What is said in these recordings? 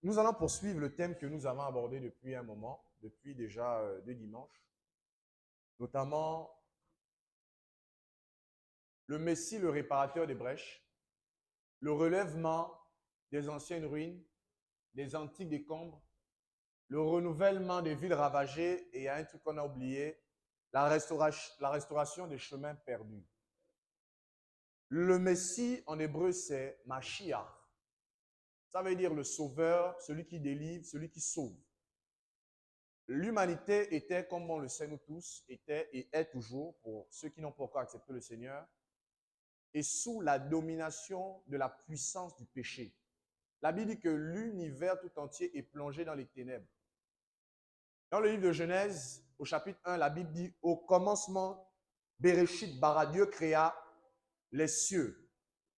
Nous allons poursuivre le thème que nous avons abordé depuis un moment, depuis déjà 2 dimanches, notamment le Messie, le réparateur des brèches, le relèvement des anciennes ruines, des antiques décombres, le renouvellement des villes ravagées et il y a un truc qu'on a oublié, la restauration des chemins perdus. Le Messie en hébreu c'est Mashiach. Ça veut dire le sauveur, celui qui délivre, celui qui sauve. L'humanité était, comme on le sait nous tous, était et est toujours, pour ceux qui n'ont pas encore accepté le Seigneur, et sous la domination de la puissance du péché. La Bible dit que l'univers tout entier est plongé dans les ténèbres. Dans le livre de Genèse, au chapitre 1, la Bible dit, au commencement, Bereshit bara, Dieu créa les cieux.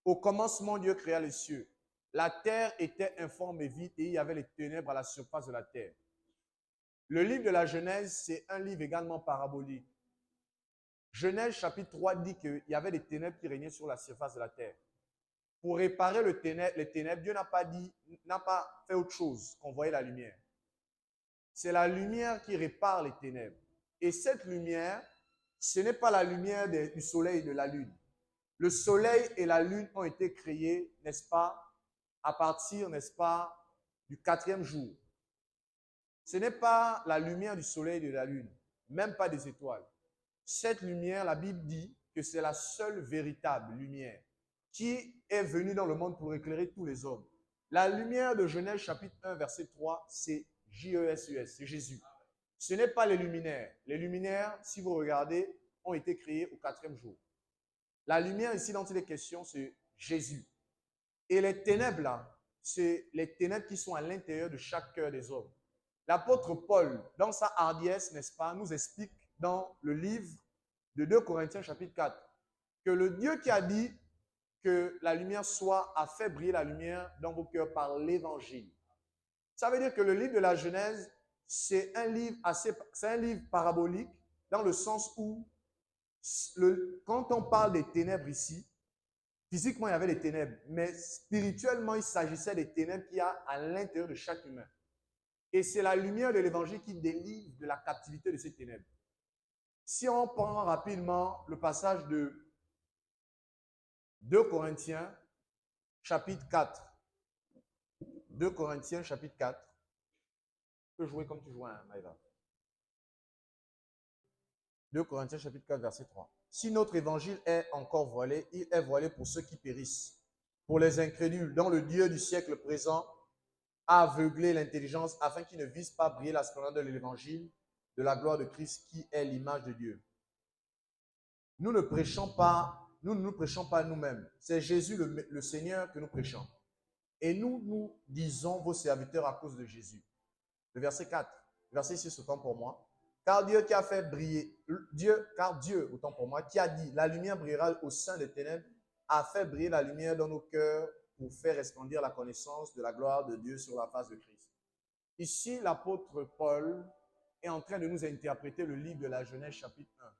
Au commencement, Dieu créa les cieux. La terre était informe et vide et il y avait les ténèbres à la surface de la terre. Le livre de la Genèse, c'est un livre également parabolique. Genèse chapitre 3 dit qu'il y avait des ténèbres qui régnaient sur la surface de la terre. Pour réparer les ténèbres, Dieu n'a pas fait autre chose qu'on voyait la lumière. C'est la lumière qui répare les ténèbres. Et cette lumière, ce n'est pas la lumière du soleil et de la lune. Le soleil et la lune ont été créés, n'est-ce pas, à partir, n'est-ce pas, du 4e jour. Ce n'est pas la lumière du soleil et de la lune, même pas des étoiles. Cette lumière, la Bible dit que c'est la seule véritable lumière qui est venue dans le monde pour éclairer tous les hommes. La lumière de Genèse chapitre 1, verset 3, c'est J-E-S-U-S, c'est Jésus. Ce n'est pas les luminaires. Les luminaires, si vous regardez, ont été créés au 4e jour. La lumière ici dont il est question, c'est Jésus. Et les ténèbres là, c'est les ténèbres qui sont à l'intérieur de chaque cœur des hommes. L'apôtre Paul, dans sa hardiesse, n'est-ce pas, nous explique dans le livre de 2 Corinthiens chapitre 4, que le Dieu qui a dit que la lumière soit, a fait briller la lumière dans vos cœurs par l'évangile. Ça veut dire que le livre de la Genèse, c'est un livre parabolique, dans le sens où, quand on parle des ténèbres ici, physiquement il y avait des ténèbres, mais spirituellement il s'agissait des ténèbres qu'il y a à l'intérieur de chaque humain. Et c'est la lumière de l'évangile qui délivre de la captivité de ces ténèbres. Si on prend rapidement le passage de 2 Corinthiens, chapitre 4. 2 Corinthiens, chapitre 4. Tu peux jouer comme tu joues, hein, Maïva. 2 Corinthiens, chapitre 4, verset 3. Si notre évangile est encore voilé, il est voilé pour ceux qui périssent, pour les incrédules, dont le Dieu du siècle présent a aveuglé l'intelligence afin qu'ils ne visent pas briller la splendeur de l'évangile de la gloire de Christ qui est l'image de Dieu. Nous ne prêchons pas, nous ne nous prêchons pas nous-mêmes. C'est Jésus le Seigneur que nous prêchons. Et nous disons vos serviteurs à cause de Jésus. Le verset 4, le verset 6, autant pour moi. Car Dieu qui a fait briller, Dieu, autant pour moi, qui a dit, la lumière brillera au sein des ténèbres, a fait briller la lumière dans nos cœurs pour faire resplendir la connaissance de la gloire de Dieu sur la face de Christ. Ici, l'apôtre Paul est en train de nous interpréter le livre de la Genèse chapitre 1.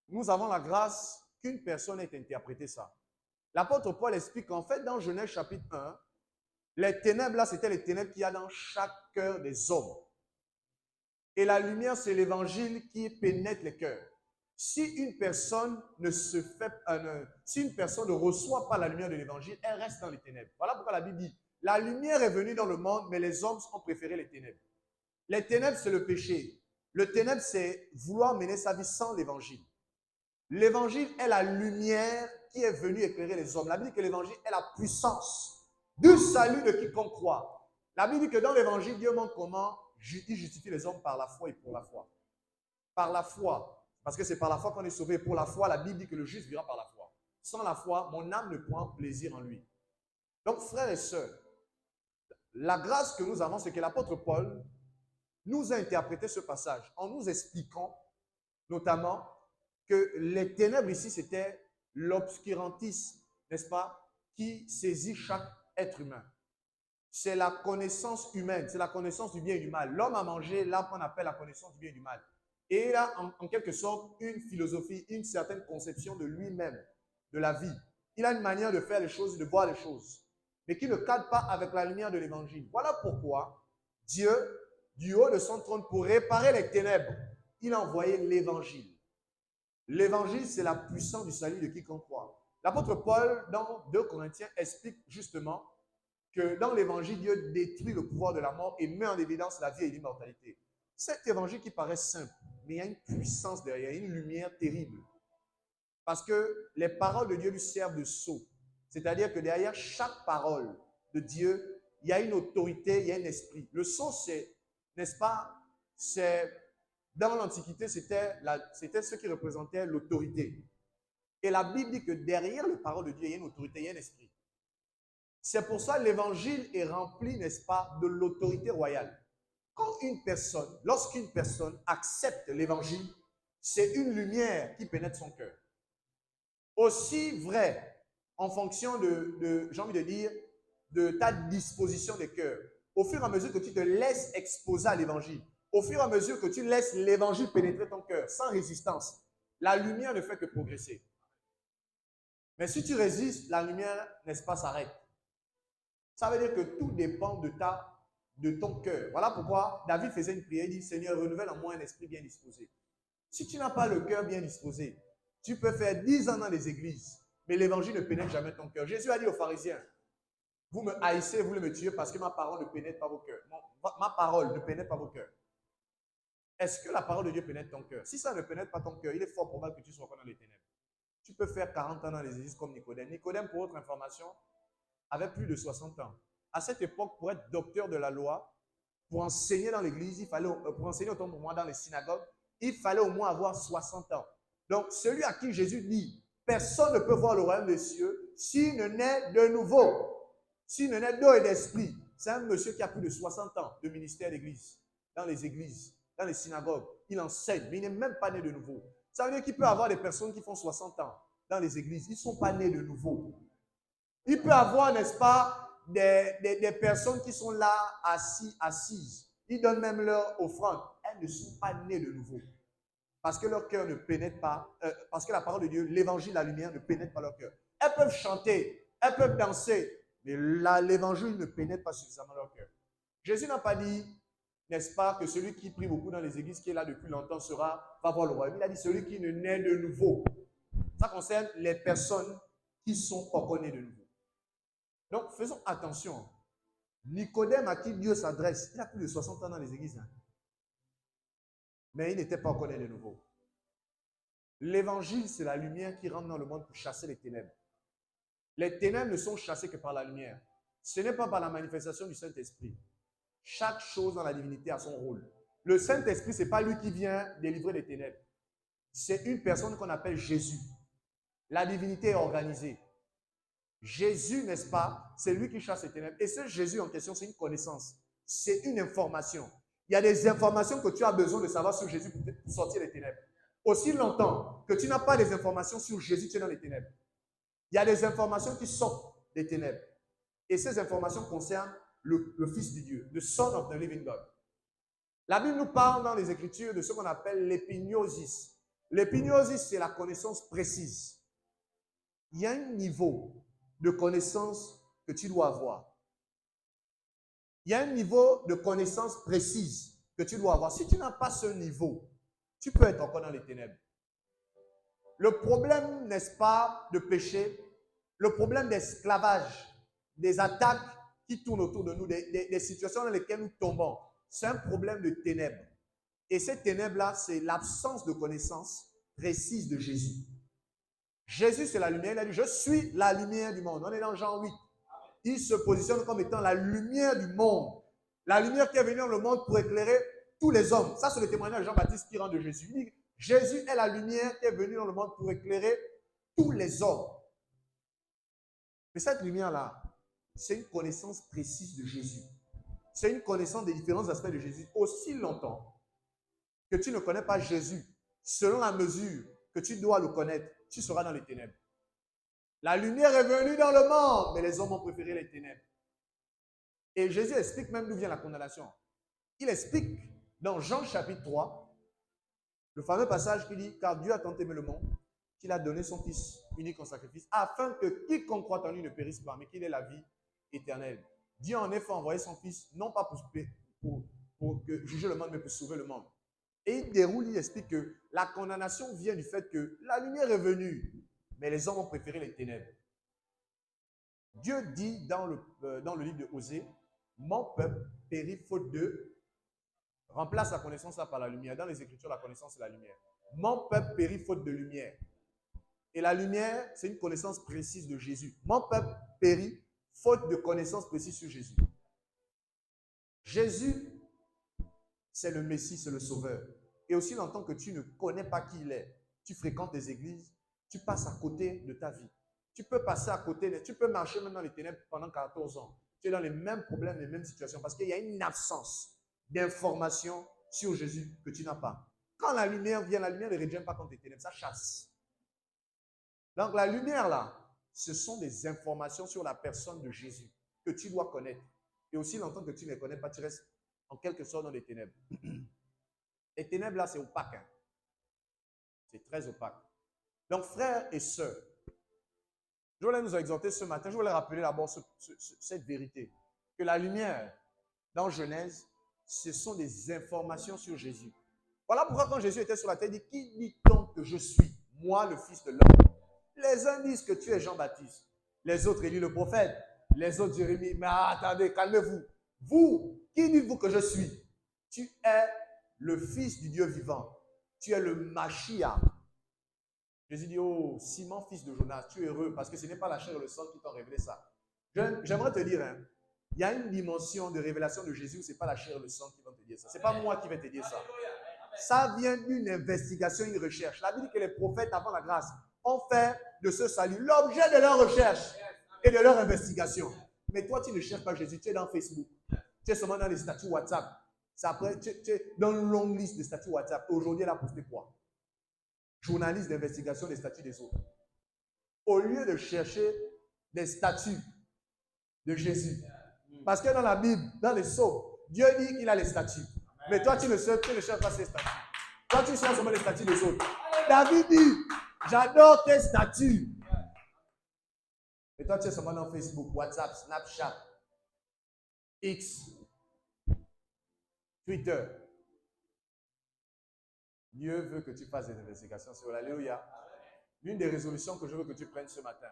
Nous avons la grâce qu'une personne ait interprété ça. L'apôtre Paul explique qu'en fait, dans Genèse chapitre 1, les ténèbres là, c'était les ténèbres qu'il y a dans chaque cœur des hommes. Et la lumière, c'est l'évangile qui pénètre les cœurs. Si une personne si une personne ne reçoit pas la lumière de l'évangile, elle reste dans les ténèbres. Voilà pourquoi la Bible dit, la lumière est venue dans le monde, mais les hommes ont préféré les ténèbres. Les ténèbres, c'est le péché. Le ténèbre, c'est vouloir mener sa vie sans l'évangile. L'évangile est la lumière qui est venue éclairer les hommes. La Bible dit que l'évangile est la puissance du salut de quiconque croit. La Bible dit que dans l'évangile, Dieu montre comment il justifie les hommes par la foi et pour la foi. Par la foi. Parce que c'est par la foi qu'on est sauvé. Pour la foi, la Bible dit que le juste vivra par la foi. Sans la foi, mon âme ne prend plaisir en lui. Donc, frères et sœurs, la grâce que nous avons, c'est que l'apôtre Paul nous a interprété ce passage en nous expliquant notamment que les ténèbres ici, c'était l'obscurantisme, n'est-ce pas, qui saisit chaque être humain. C'est la connaissance humaine, c'est la connaissance du bien et du mal. L'homme a mangé l'arbre qu'on appelle la connaissance du bien et du mal. Et il a en quelque sorte une philosophie, une certaine conception de lui-même, de la vie. Il a une manière de faire les choses, de voir les choses. mais qui ne cadre pas avec la lumière de l'évangile. Voilà pourquoi Dieu, du haut de son trône, pour réparer les ténèbres, il a envoyé l'évangile. L'évangile, c'est la puissance du salut de quiconque croit. L'apôtre Paul, dans 2 Corinthiens, explique justement que dans l'évangile, Dieu détruit le pouvoir de la mort et met en évidence la vie et l'immortalité. Cet évangile qui paraît simple, mais il y a une puissance derrière, une lumière terrible. Parce que les paroles de Dieu lui servent de sceau. C'est-à-dire que derrière chaque parole de Dieu, il y a une autorité, il y a un esprit. Le sceau, c'est, n'est-ce pas, c'est, dans l'Antiquité, c'était ce qui représentait l'autorité. Et la Bible dit que derrière les paroles de Dieu, il y a une autorité, il y a un esprit. C'est pour ça que l'évangile est rempli, n'est-ce pas, de l'autorité royale. Lorsqu'une personne accepte l'évangile, c'est une lumière qui pénètre son cœur. Aussi vrai, en fonction j'ai envie de dire, de ta disposition de cœur. Au fur et à mesure que tu te laisses exposer à l'évangile, au fur et à mesure que tu laisses l'évangile pénétrer ton cœur, sans résistance, la lumière ne fait que progresser. Mais si tu résistes, la lumière, n'est-ce pas, s'arrête. Ça veut dire que tout dépend de ton cœur. Voilà pourquoi David faisait une prière, il dit, Seigneur, renouvelle en moi un esprit bien disposé. Si tu n'as pas le cœur bien disposé, tu peux faire 10 ans dans les églises, mais l'évangile ne pénètre jamais ton cœur. Jésus a dit aux pharisiens, vous me haïssez, vous voulez me tuer parce que ma parole ne pénètre pas vos cœurs. Ma parole ne pénètre pas vos cœurs. Est-ce que la parole de Dieu pénètre ton cœur? Si ça ne pénètre pas ton cœur, il est fort probable que tu sois encore dans les ténèbres. Tu peux faire 40 ans dans les églises comme Nicodème. Nicodème, pour votre information, avait plus de 60 ans. À cette époque, pour être docteur de la loi, pour enseigner dans l'église, pour enseigner autant pour moi dans les synagogues, il fallait au moins avoir 60 ans. Donc, celui à qui Jésus dit, personne ne peut voir le royaume des cieux s'il ne naît de nouveau, s'il ne naît d'eau et d'esprit. C'est un monsieur qui a plus de 60 ans de ministère d'église, dans les églises, dans les synagogues. Il enseigne, mais il n'est même pas né de nouveau. Ça veut dire qu'il peut y avoir des personnes qui font 60 ans dans les églises. Ils ne sont pas nés de nouveau. Il peut y avoir, n'est-ce pas, des personnes qui sont là assises. Ils donnent même leur offrande. Elles ne sont pas nées de nouveau. Parce que leur cœur ne pénètre pas, parce que la parole de Dieu, l'évangile, la lumière ne pénètre pas leur cœur. Elles peuvent chanter, elles peuvent danser, mais l'évangile ne pénètre pas suffisamment leur cœur. Jésus n'a pas dit, n'est-ce pas, que celui qui prie beaucoup dans les églises, qui est là depuis longtemps, va voir le royaume. Il a dit celui qui ne naît de nouveau. Ça concerne les personnes qui sont encore nées de nouveau. Donc, faisons attention. Nicodème, à qui Dieu s'adresse, il a plus de 60 ans dans les églises. Hein. Mais il n'était pas encore né de nouveau. L'évangile, c'est la lumière qui rentre dans le monde pour chasser les ténèbres. Les ténèbres ne sont chassées que par la lumière. Ce n'est pas par la manifestation du Saint-Esprit. Chaque chose dans la divinité a son rôle. Le Saint-Esprit, ce n'est pas lui qui vient délivrer les ténèbres. C'est une personne qu'on appelle Jésus. La divinité est organisée. Jésus, n'est-ce pas, c'est lui qui chasse les ténèbres. Et ce Jésus en question, c'est une connaissance. C'est une information. Il y a des informations que tu as besoin de savoir sur Jésus pour sortir les ténèbres. Aussi longtemps que tu n'as pas des informations sur Jésus, tu es dans les ténèbres. Il y a des informations qui sortent des ténèbres. Et ces informations concernent le Fils de Dieu, the Son of the Living God. La Bible nous parle dans les Écritures de ce qu'on appelle l'épignosis. L'épignosis, c'est la connaissance précise. Il y a un niveau de connaissance que tu dois avoir. Il y a un niveau de connaissance précise que tu dois avoir. Si tu n'as pas ce niveau, tu peux être encore dans les ténèbres. Le problème, n'est-ce pas, de péché, le problème d'esclavage, des attaques qui tournent autour de nous, des situations dans lesquelles nous tombons, c'est un problème de ténèbres. Et ces ténèbres-là, c'est l'absence de connaissance précise de Jésus. Jésus, c'est la lumière. Il a dit, je suis la lumière du monde. On est dans Jean 8. Il se positionne comme étant la lumière du monde. La lumière qui est venue dans le monde pour éclairer tous les hommes. Ça, c'est le témoignage de Jean-Baptiste qui rend de Jésus. Il dit, Jésus est la lumière qui est venue dans le monde pour éclairer tous les hommes. Mais cette lumière-là, c'est une connaissance précise de Jésus. C'est une connaissance des différents aspects de Jésus. Aussi longtemps que tu ne connais pas Jésus, selon la mesure que tu dois le connaître, tu seras dans les ténèbres. La lumière est venue dans le monde, mais les hommes ont préféré les ténèbres. Et Jésus explique même d'où vient la condamnation. Il explique dans Jean chapitre 3, le fameux passage qui dit, car Dieu a tant aimé le monde, qu'il a donné son Fils unique en sacrifice, afin que quiconque croit en lui ne périsse pas, mais qu'il ait la vie éternelle. Dieu en effet a envoyé son Fils, non pas pour juger le monde, mais pour sauver le monde. Et il déroule, il explique que la condamnation vient du fait que la lumière est venue, mais les hommes ont préféré les ténèbres. Dieu dit dans le livre de Osée, mon peuple périt faute de, remplace la connaissance par la lumière. Dans les Écritures, la connaissance c'est la lumière. Mon peuple périt faute de lumière. Et la lumière, c'est une connaissance précise de Jésus. Mon peuple périt faute de connaissance précise sur Jésus. Jésus, c'est le Messie, c'est le Sauveur. Et aussi, en tant que tu ne connais pas qui il est, tu fréquentes des églises, tu passes à côté de ta vie. Tu peux passer à côté, tu peux marcher même dans les ténèbres pendant 14 ans. Tu es dans les mêmes problèmes, les mêmes situations, parce qu'il y a une absence d'information sur Jésus que tu n'as pas. Quand la lumière vient, la lumière ne régime pas contre les ténèbres, ça chasse. Donc la lumière là, ce sont des informations sur la personne de Jésus que tu dois connaître. Et aussi, longtemps que tu ne les connais pas, tu restes en quelque sorte dans les ténèbres. Les ténèbres là, c'est opaque. Hein? C'est très opaque. Donc frères et sœurs, je voulais nous exhorter ce matin, je voulais rappeler d'abord cette vérité, que la lumière, dans Genèse, ce sont des informations sur Jésus. Voilà pourquoi quand Jésus était sur la terre, il dit, qui dit-on que je suis, moi le Fils de l'homme? Les uns disent que tu es Jean-Baptiste, les autres Élie le prophète, les autres Jérémie. Mais attendez, calmez-vous. Vous, qui dites-vous que je suis? Tu es le Fils du Dieu vivant. Tu es le Mashiach. Jésus dit, oh, Simon, fils de Jonas, tu es heureux parce que ce n'est pas la chair et le sang qui t'ont révélé ça. J'aimerais te dire, hein, il y a une dimension de révélation de Jésus où ce n'est pas la chair et le sang qui vont te dire ça. Ce n'est pas moi qui vais te dire ça. Ça vient d'une investigation, une recherche. La Bible dit que les prophètes, avant la grâce, ont fait de ce salut l'objet de leur recherche et de leur investigation. Mais toi, tu ne cherches pas Jésus, tu es dans Facebook. Tu es seulement dans les statuts WhatsApp. Après, tu es dans une longue liste de statuts WhatsApp. Aujourd'hui, elle a posté quoi? Journaliste d'investigation des statuts des autres. Au lieu de chercher des statuts de Jésus. Parce que dans la Bible, dans les psaumes, Dieu dit qu'il a les statuts. Mais toi, tu ne cherches pas ces statuts. Toi, tu cherches seulement les statuts des autres. David dit, j'adore tes statuts. Et toi, tu es seulement dans Facebook, WhatsApp, Snapchat, X, Twitter. Dieu veut que tu fasses des investigations sur l'Alléluia. L'une des résolutions que je veux que tu prennes ce matin,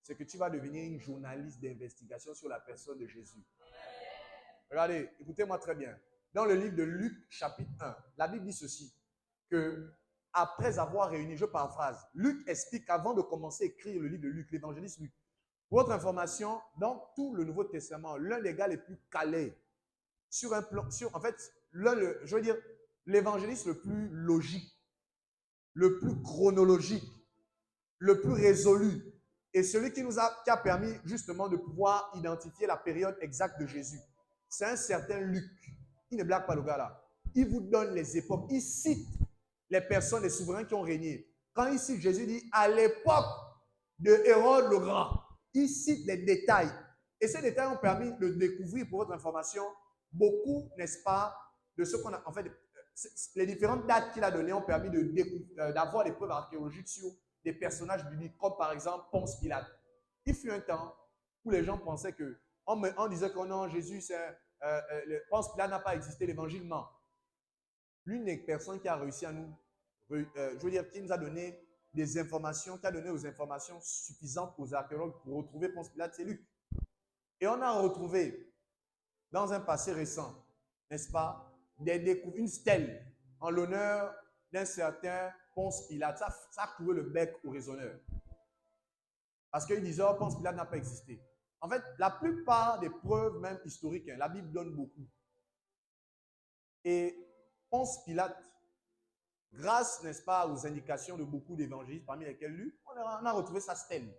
c'est que tu vas devenir une journaliste d'investigation sur la personne de Jésus. Regardez, écoutez-moi très bien. Dans le livre de Luc, chapitre 1, la Bible dit ceci, que après avoir réuni, je paraphrase, Luc explique qu'avant de commencer à écrire le livre de Luc, l'évangéliste Luc, pour votre information, dans tout le Nouveau Testament, l'un des gars les plus calés sur un plan, en fait, je veux dire, l'évangéliste le plus logique, le plus chronologique, le plus résolu, et celui qui a permis justement de pouvoir identifier la période exacte de Jésus. C'est un certain Luc. Il ne blague pas le gars là. Il vous donne les époques. Il cite les personnes, les souverains qui ont régné. Quand il cite, Jésus dit à l'époque de Hérode le Grand. Il cite les détails. Et ces détails ont permis de découvrir, pour votre information, beaucoup, n'est-ce pas, de ce qu'on a, en fait, les différentes dates qu'il a données ont permis d'avoir des preuves archéologiques sur des personnages bibliques, comme par exemple Ponce Pilate. Il fut un temps où les gens pensaient que, on disait que non, Jésus, Ponce Pilate n'a pas existé, l'évangile ment. L'une des personnes qui a réussi à nous, je veux dire, qui nous a donné des informations, qui a donné aux informations suffisantes aux archéologues pour retrouver Ponce Pilate, c'est Luc. Et on a retrouvé, dans un passé récent, n'est-ce pas, une stèle en l'honneur d'un certain Ponce Pilate. Ça a trouvé le bec au raisonneur. Parce qu'ils disaient, oh, Ponce Pilate n'a pas existé. En fait, la plupart des preuves, même historiques, la Bible donne beaucoup. Et Ponce Pilate, grâce, n'est-ce pas, aux indications de beaucoup d'évangélistes, parmi lesquels Luc, on a retrouvé sa stèle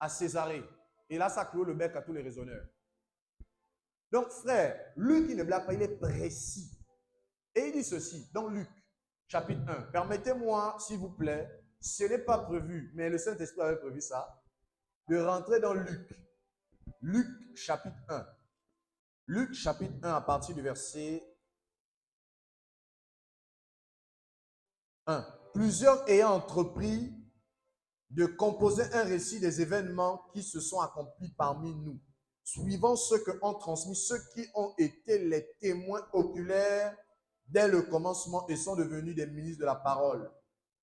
à Césarée. Et là, ça clôt le bec à tous les raisonneurs. Donc, frère, Luc, il ne blague pas, il est précis. Et il dit ceci, dans Luc, chapitre 1. Permettez-moi, s'il vous plaît, ce n'est pas prévu, mais le Saint-Esprit avait prévu ça, de rentrer dans Luc. Luc, chapitre 1. Luc, chapitre 1, à partir du verset 1. Plusieurs ayant entrepris de composer un récit des événements qui se sont accomplis parmi nous. suivant ce que ont transmis ceux qui ont été les témoins oculaires dès le commencement et sont devenus des ministres de la parole.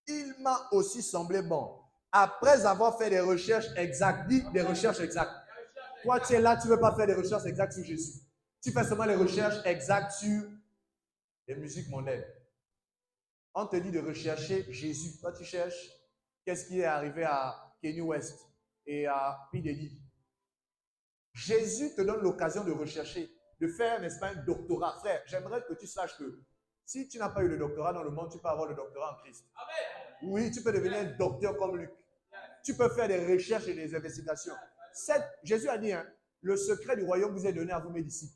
Il m'a aussi semblé bon, après avoir fait des recherches exactes, dis des recherches exactes. Toi, tu es là, tu ne veux pas faire des recherches exactes sur Jésus. Tu fais seulement les recherches exactes sur les musiques mondaines. On te dit de rechercher Jésus. Toi, tu cherches qu'est-ce qui est arrivé à Kanye West et à P. Diddy. Jésus te donne l'occasion de rechercher, de faire, n'est-ce pas, un doctorat. Frère, j'aimerais que tu saches que si tu n'as pas eu le doctorat dans le monde, tu peux avoir le doctorat en Christ. Amen. Oui, tu peux devenir un docteur comme Luc. Tu peux faire des recherches et des investigations. Jésus a dit, hein, le secret du royaume vous est donné à vous, mes disciples.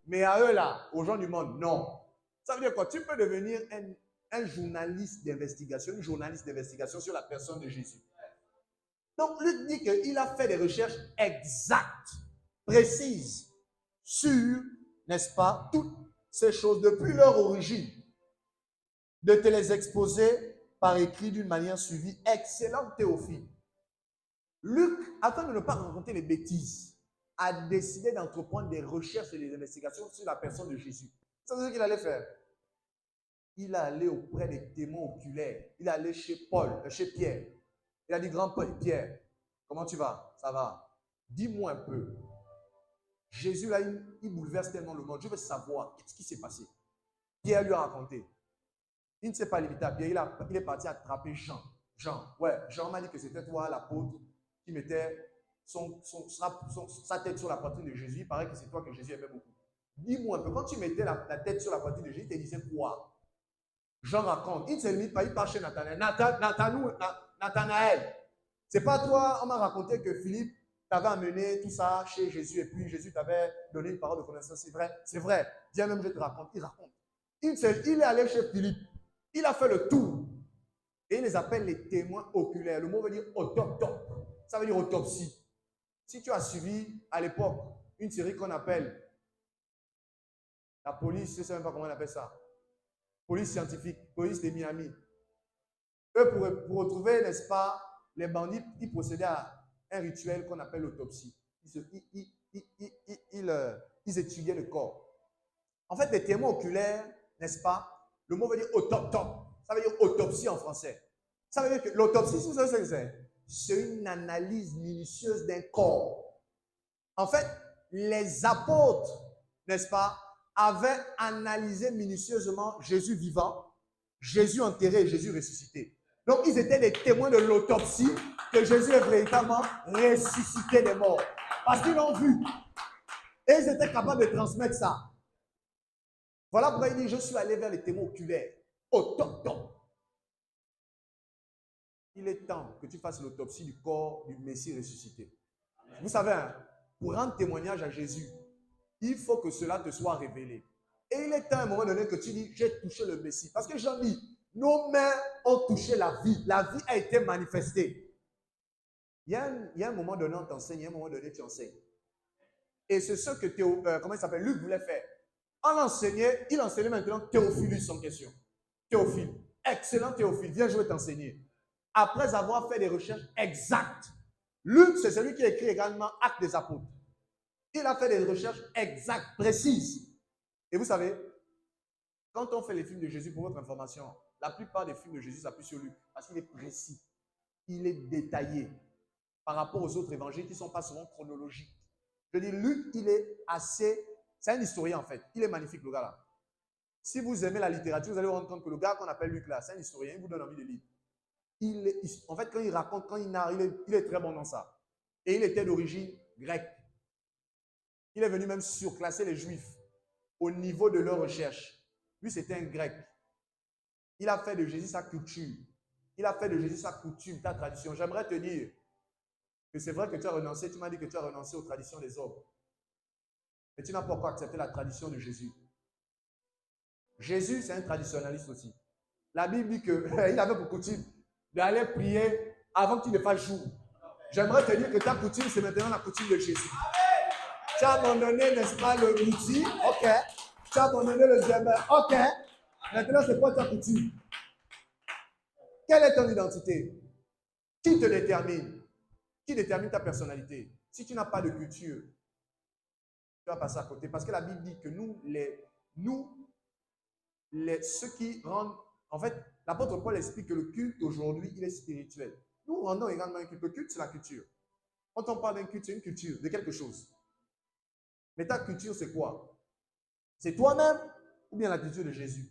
Mais à eux là, aux gens du monde, non. Ça veut dire quoi? Tu peux devenir un journaliste d'investigation, une journaliste d'investigation sur la personne de Jésus. Donc, Luc dit qu'il a fait des recherches exactes, précises, sur, n'est-ce pas, toutes ces choses depuis leur origine, de te les exposer par écrit d'une manière suivie. Excellent Théophile. Luc, afin de ne pas raconter les bêtises, a décidé d'entreprendre des recherches et des investigations sur la personne de Jésus. C'est ce qu'il allait faire. Il est allé auprès des témoins oculaires. Il est allé chez chez Pierre. Il a dit, grand Pierre, comment tu vas? Ça va. Dis-moi un peu. Jésus, là, il bouleverse tellement le monde. Je veux savoir qu'est-ce qui s'est passé. Pierre lui a raconté. Il ne s'est pas limité à Pierre. Il est parti attraper Jean. Jean m'a dit que c'était toi, l'apôtre, qui mettait sa tête sur la poitrine de Jésus. Il paraît que c'est toi que Jésus aimait beaucoup. Dis-moi un peu, quand tu mettais la tête sur la poitrine de Jésus, il te disait quoi? Jean raconte. Il ne se limite pas, il part chez Nathanaël. Nathanaël, c'est pas toi, on m'a raconté que Philippe t'avait amené tout ça chez Jésus et puis Jésus t'avait donné une parole de connaissance. C'est vrai, c'est vrai. Viens même, je te raconte. Il raconte. Il est allé chez Philippe. Il a fait le tour. Et il les appelle les témoins oculaires. Le mot veut dire autopsie. Ça veut dire autopsie. Si tu as suivi à l'époque une série qu'on appelle la police, je ne sais même pas comment on appelle ça. Police scientifique, police de Miami. Eux, pour retrouver, n'est-ce pas, les bandits, ils procédaient à un rituel qu'on appelle l'autopsie. Ils étudiaient le corps. En fait, les témoins oculaires, n'est-ce pas, le mot veut dire autoptop. Ça veut dire autopsie en français. Ça veut dire que l'autopsie, vous savez ce que c'est? C'est une analyse minutieuse d'un corps. En fait, les apôtres, n'est-ce pas, avaient analysé minutieusement Jésus vivant, Jésus enterré et Jésus ressuscité. Donc, ils étaient les témoins de l'autopsie que Jésus est véritablement ressuscité des morts. Parce qu'ils l'ont vu. Et ils étaient capables de transmettre ça. Voilà pourquoi il dit, je suis allé vers les témoins oculaires. Autoptop. Il est temps que tu fasses l'autopsie du corps du Messie ressuscité. Vous savez, hein, pour rendre témoignage à Jésus, il faut que cela te soit révélé. Et il est temps à un moment donné que tu dis, j'ai touché le Messie. Parce que j'en dis, nos mains ont touché la vie. La vie a été manifestée. Il y a un moment donné, on t'enseigne, il y a un moment donné, tu enseignes. Et c'est ce que comment il s'appelle, Luc voulait faire. On enseignait, il enseignait maintenant Théophilus en question. Théophile, excellent Théophile, viens, je vais t'enseigner. Après avoir fait des recherches exactes. Luc, c'est celui qui écrit également Actes des Apôtres. Il a fait des recherches exactes, précises. Et vous savez, quand on fait les films de Jésus, pour votre information, la plupart des films de Jésus s'appuient sur Luc parce qu'il est précis, il est détaillé par rapport aux autres évangiles qui ne sont pas souvent chronologiques. Je dis, Luc, il est assez... C'est un historien en fait. Il est magnifique, le gars là. Si vous aimez la littérature, vous allez vous rendre compte que le gars qu'on appelle Luc là, c'est un historien, il vous donne envie de lire. En fait, quand il raconte, quand il narre, il est très bon dans ça. Et il était d'origine grecque. Il est venu même surclasser les Juifs au niveau de leur recherche. Lui, c'était un grec. Il a fait de Jésus sa culture. Il a fait de Jésus sa coutume, ta tradition. J'aimerais te dire que c'est vrai que tu as renoncé. Tu m'as dit que tu as renoncé aux traditions des hommes. Mais tu n'as pas encore accepté la tradition de Jésus. Jésus, c'est un traditionnaliste aussi. La Bible dit qu'il avait pour coutume d'aller prier avant qu'il ne fasse jour. J'aimerais te dire que ta coutume, c'est maintenant la coutume de Jésus. Tu as abandonné, n'est-ce pas, le outil, ok. Tu as abandonné le zèbre, ok. Maintenant, c'est quoi ta coutume? Quelle est ton identité? Qui te détermine? Qui détermine ta personnalité? Si tu n'as pas de culture, Tu vas passer à côté. Parce que la Bible dit que ceux qui rendent... En fait, l'apôtre Paul explique que le culte aujourd'hui, il est spirituel. Nous rendons également un culte. Le culte, c'est la culture. Quand on parle d'un culte, c'est une culture de quelque chose. Mais ta culture, c'est quoi? C'est toi-même ou bien la culture de Jésus?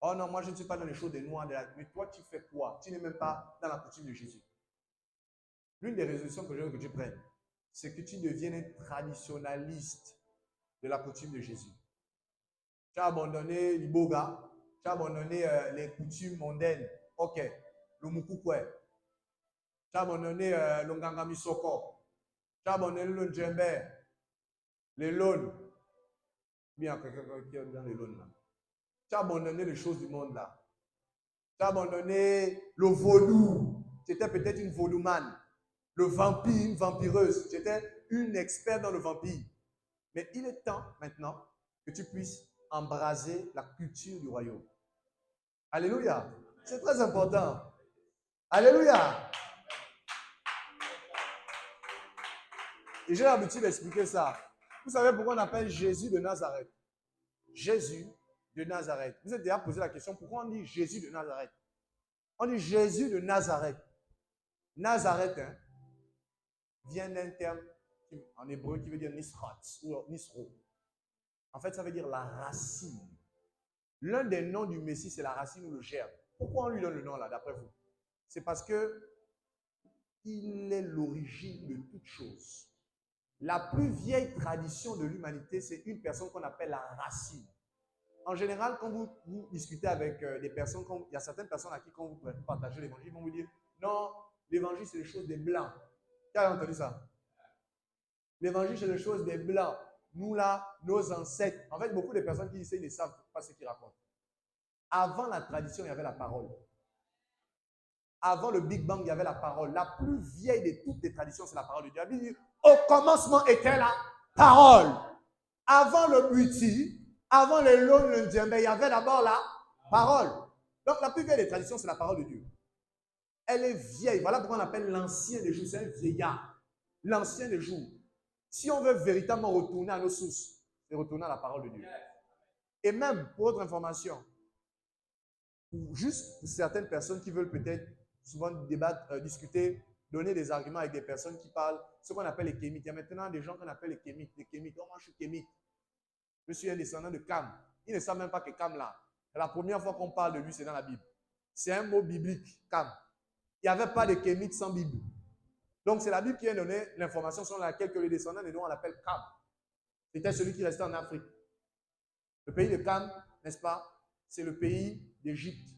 Oh non, moi je ne suis pas dans les choses des noirs, mais toi tu fais quoi? Tu n'es même pas dans la coutume de Jésus. L'une des résolutions que je veux que tu prennes, c'est que tu deviennes un traditionnaliste de la coutume de Jésus. Tu as abandonné l'iboga, tu as abandonné les coutumes mondaines. Ok, le mukukwe. Tu as abandonné le ngangami soko. Tu as abandonné le djembe, les lones. Bien, quelqu'un qui est dans les lones là. Tu as abandonné les choses du monde là. Tu as abandonné le vaudou. Tu étais peut-être une vaudoumane. Le vampire, une vampireuse. Tu étais une experte dans le vampire. Mais il est temps maintenant que tu puisses embraser la culture du royaume. Alléluia. C'est très important. Alléluia. Et j'ai l'habitude d'expliquer ça. Vous savez pourquoi on appelle Jésus de Nazareth? Jésus de Nazareth. Vous êtes déjà posé la question, pourquoi on dit Jésus de Nazareth? On dit Jésus de Nazareth. Nazareth vient d'un terme en hébreu qui veut dire Nisrat ou Nisro. En fait, ça veut dire la racine. L'un des noms du Messie, c'est la racine ou le germe. Pourquoi on lui donne le nom là, d'après vous? C'est parce que il est l'origine de toute chose. La plus vieille tradition de l'humanité, c'est une personne qu'on appelle la racine. En général, quand vous discutez avec des personnes, il y a certaines personnes à qui, quand vous partagez l'évangile, ils vont vous dire non, l'évangile, c'est les choses des blancs. Qui a entendu ça? L'évangile, c'est les choses des blancs. Nous, là, nos ancêtres. En fait, beaucoup de personnes qui disent ça, ils ne savent pas ce qu'ils racontent. Avant la tradition, il y avait la parole. Avant le Big Bang, il y avait la parole. La plus vieille de toutes les traditions, c'est la parole de Dieu. La Bible dit, au commencement était la parole. Avant le buti, avant le long, le djembe, il y avait d'abord la parole. Donc, la plus vieille des traditions, c'est la parole de Dieu. Elle est vieille. Voilà pourquoi on appelle l'ancien des jours. C'est un vieillard. L'ancien des jours. Si on veut véritablement retourner à nos sources, c'est retourner à la parole de Dieu. Et même, pour votre information, juste pour certaines personnes qui veulent peut-être souvent débattre, discuter, donner des arguments avec des personnes qui parlent, ce qu'on appelle les kémites. Il y a maintenant des gens qu'on appelle les kémites. Oh, moi, je suis kémite. Je suis un descendant de Cam. Ils ne savent même pas que Cam, là, la première fois qu'on parle de lui, c'est dans la Bible. C'est un mot biblique, Cam. Il n'y avait pas de kémites sans Bible. Donc, c'est la Bible qui a donné l'information sur laquelle que les descendants de nous, on l'appelle Cam. C'était celui qui restait en Afrique. Le pays de Cam, n'est-ce pas? C'est le pays d'Égypte.